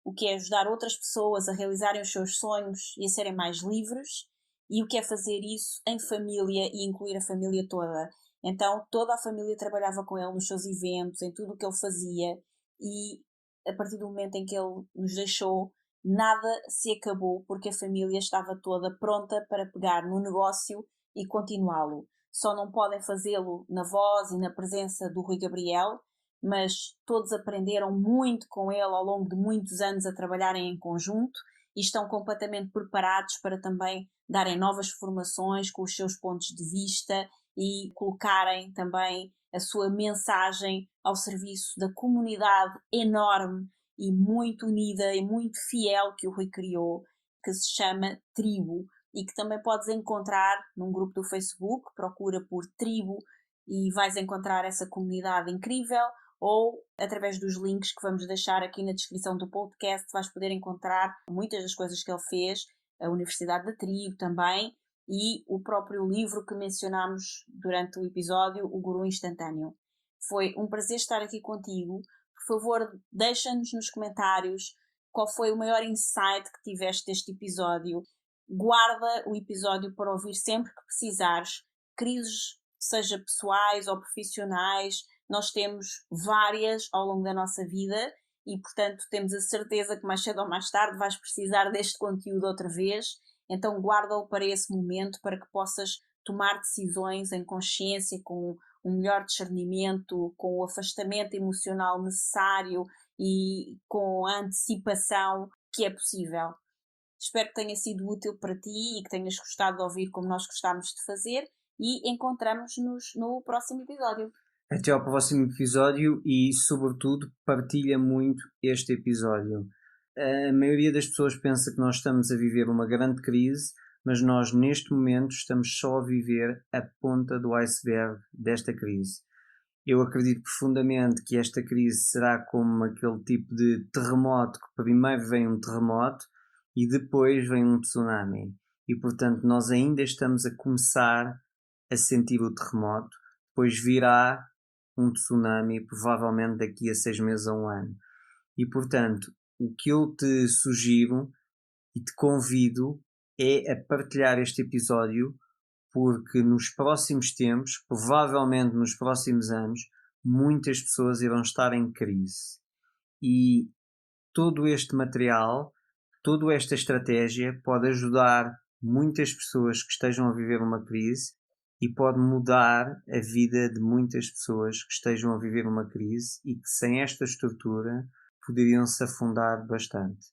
o que é ajudar outras pessoas a realizarem os seus sonhos e a serem mais livres, e o que é fazer isso em família e incluir a família toda. Então toda a família trabalhava com ele nos seus eventos, em tudo o que ele fazia, e a partir do momento em que ele nos deixou, nada se acabou, porque a família estava toda pronta para pegar no negócio e continuá-lo. Só não podem fazê-lo na voz e na presença do Rui Gabriel, mas todos aprenderam muito com ele ao longo de muitos anos a trabalharem em conjunto e estão completamente preparados para também darem novas formações com os seus pontos de vista e colocarem também a sua mensagem ao serviço da comunidade enorme e muito unida e muito fiel que o Rui criou, que se chama Tribo, e que também podes encontrar num grupo do Facebook. Procura por Tribo e vais encontrar essa comunidade incrível, ou através dos links que vamos deixar aqui na descrição do podcast vais poder encontrar muitas das coisas que ele fez, a Universidade da Tribo também, e o próprio livro que mencionámos durante o episódio, O Guru Instantâneo. Foi um prazer estar aqui contigo. Por favor, deixa-nos nos comentários qual foi o maior insight que tiveste deste episódio. Guarda o episódio para ouvir sempre que precisares. Crises, seja pessoais ou profissionais, nós temos várias ao longo da nossa vida e, portanto, temos a certeza que mais cedo ou mais tarde vais precisar deste conteúdo outra vez. Então guarda-o para esse momento, para que possas tomar decisões em consciência, com um melhor discernimento, com o afastamento emocional necessário e com a antecipação que é possível. Espero que tenha sido útil para ti e que tenhas gostado de ouvir como nós gostámos de fazer, e encontramos-nos no próximo episódio. Até ao próximo episódio e, sobretudo, partilha muito este episódio. A maioria das pessoas pensa que nós estamos a viver uma grande crise, mas nós, neste momento, estamos só a viver a ponta do iceberg desta crise. Eu acredito profundamente que esta crise será como aquele tipo de terremoto, que primeiro vem um terremoto e depois vem um tsunami. E, portanto, nós ainda estamos a começar a sentir o terremoto, depois virá um tsunami, provavelmente daqui a 6 meses a 1 ano. E, portanto, o que eu te sugiro e te convido é a partilhar este episódio, porque nos próximos tempos, provavelmente nos próximos anos, muitas pessoas irão estar em crise. E todo este material, toda esta estratégia pode ajudar muitas pessoas que estejam a viver uma crise e pode mudar a vida de muitas pessoas que estejam a viver uma crise e que sem esta estrutura poderiam se afundar bastante.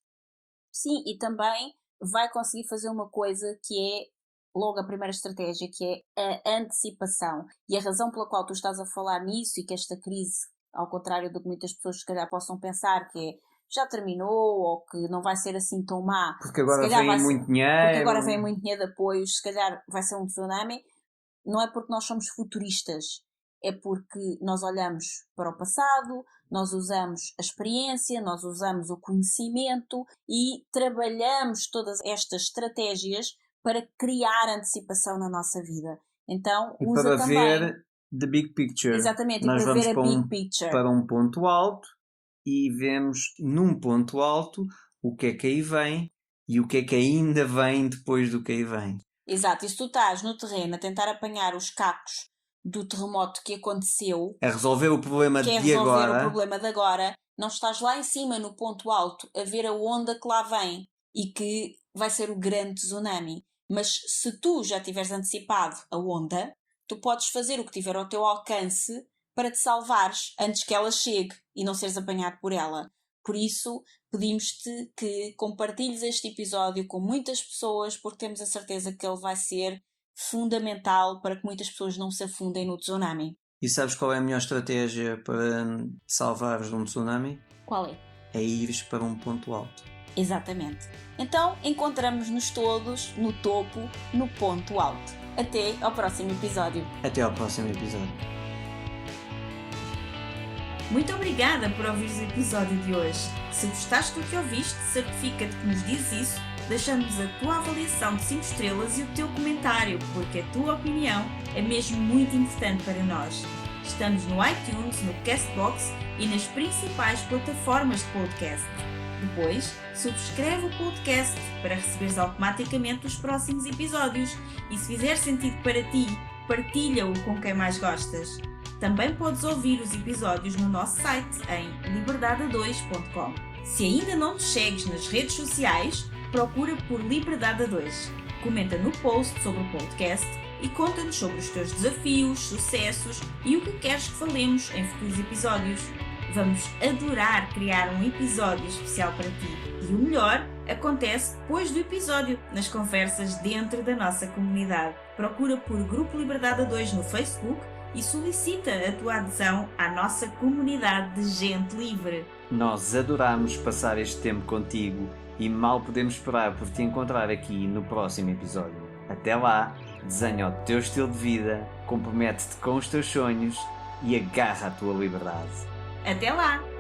Sim, e também vai conseguir fazer uma coisa que é logo a primeira estratégia, que é a antecipação. E a razão pela qual tu estás a falar nisso e que esta crise, ao contrário do que muitas pessoas se calhar possam pensar, que é já terminou ou que não vai ser assim tão má. Porque agora vem muito dinheiro. Porque agora vem muito dinheiro de apoios, se calhar vai ser um tsunami. Não é porque nós somos futuristas, é porque nós olhamos para o passado, nós usamos a experiência, nós usamos o conhecimento e trabalhamos todas estas estratégias para criar antecipação na nossa vida. Então, e usa para também ver the big picture. Exatamente, Nós e para vamos ver a big picture. para um ponto alto e vemos num ponto alto o que é que aí vem e o que é que ainda vem depois do que aí vem. Exato, e se tu estás no terreno a tentar apanhar os cacos do terremoto que aconteceu, a resolver o problema de agora, o problema de agora, não estás lá em cima no ponto alto a ver a onda que lá vem e que vai ser o grande tsunami. Mas se tu já tiveres antecipado a onda, tu podes fazer o que tiver ao teu alcance para te salvares antes que ela chegue e não seres apanhado por ela. Por isso, pedimos-te que compartilhes este episódio com muitas pessoas, porque temos a certeza que ele vai ser fundamental para que muitas pessoas não se afundem no tsunami. E sabes qual é a melhor estratégia para te salvares de um tsunami? Qual é? É ires para um ponto alto. Exatamente. Então, encontramos-nos todos no topo, no ponto alto. Até ao próximo episódio. Até ao próximo episódio. Muito obrigada por ouvires o episódio de hoje. Se gostaste do que ouviste, certifica-te que nos dizes isso, deixando-nos a tua avaliação de 5 estrelas e o teu comentário, porque a tua opinião é mesmo muito importante para nós. Estamos no iTunes, no Castbox e nas principais plataformas de podcast. Depois, subscreve o podcast para receberes automaticamente os próximos episódios e, se fizer sentido para ti, partilha-o com quem mais gostas. Também podes ouvir os episódios no nosso site em liberdade2.com. Se ainda não nos segues nas redes sociais, procura por Liberdade 2. Comenta no post sobre o podcast e conta-nos sobre os teus desafios, sucessos e o que queres que falemos em futuros episódios. Vamos adorar criar um episódio especial para ti. E o melhor acontece depois do episódio, nas conversas dentro da nossa comunidade. Procura por Grupo Liberdade 2 no Facebook e solicita a tua adesão à nossa comunidade de gente livre. Nós adoramos passar este tempo contigo e mal podemos esperar por te encontrar aqui no próximo episódio. Até lá, desenha o teu estilo de vida, compromete-te com os teus sonhos e agarra a tua liberdade. Até lá!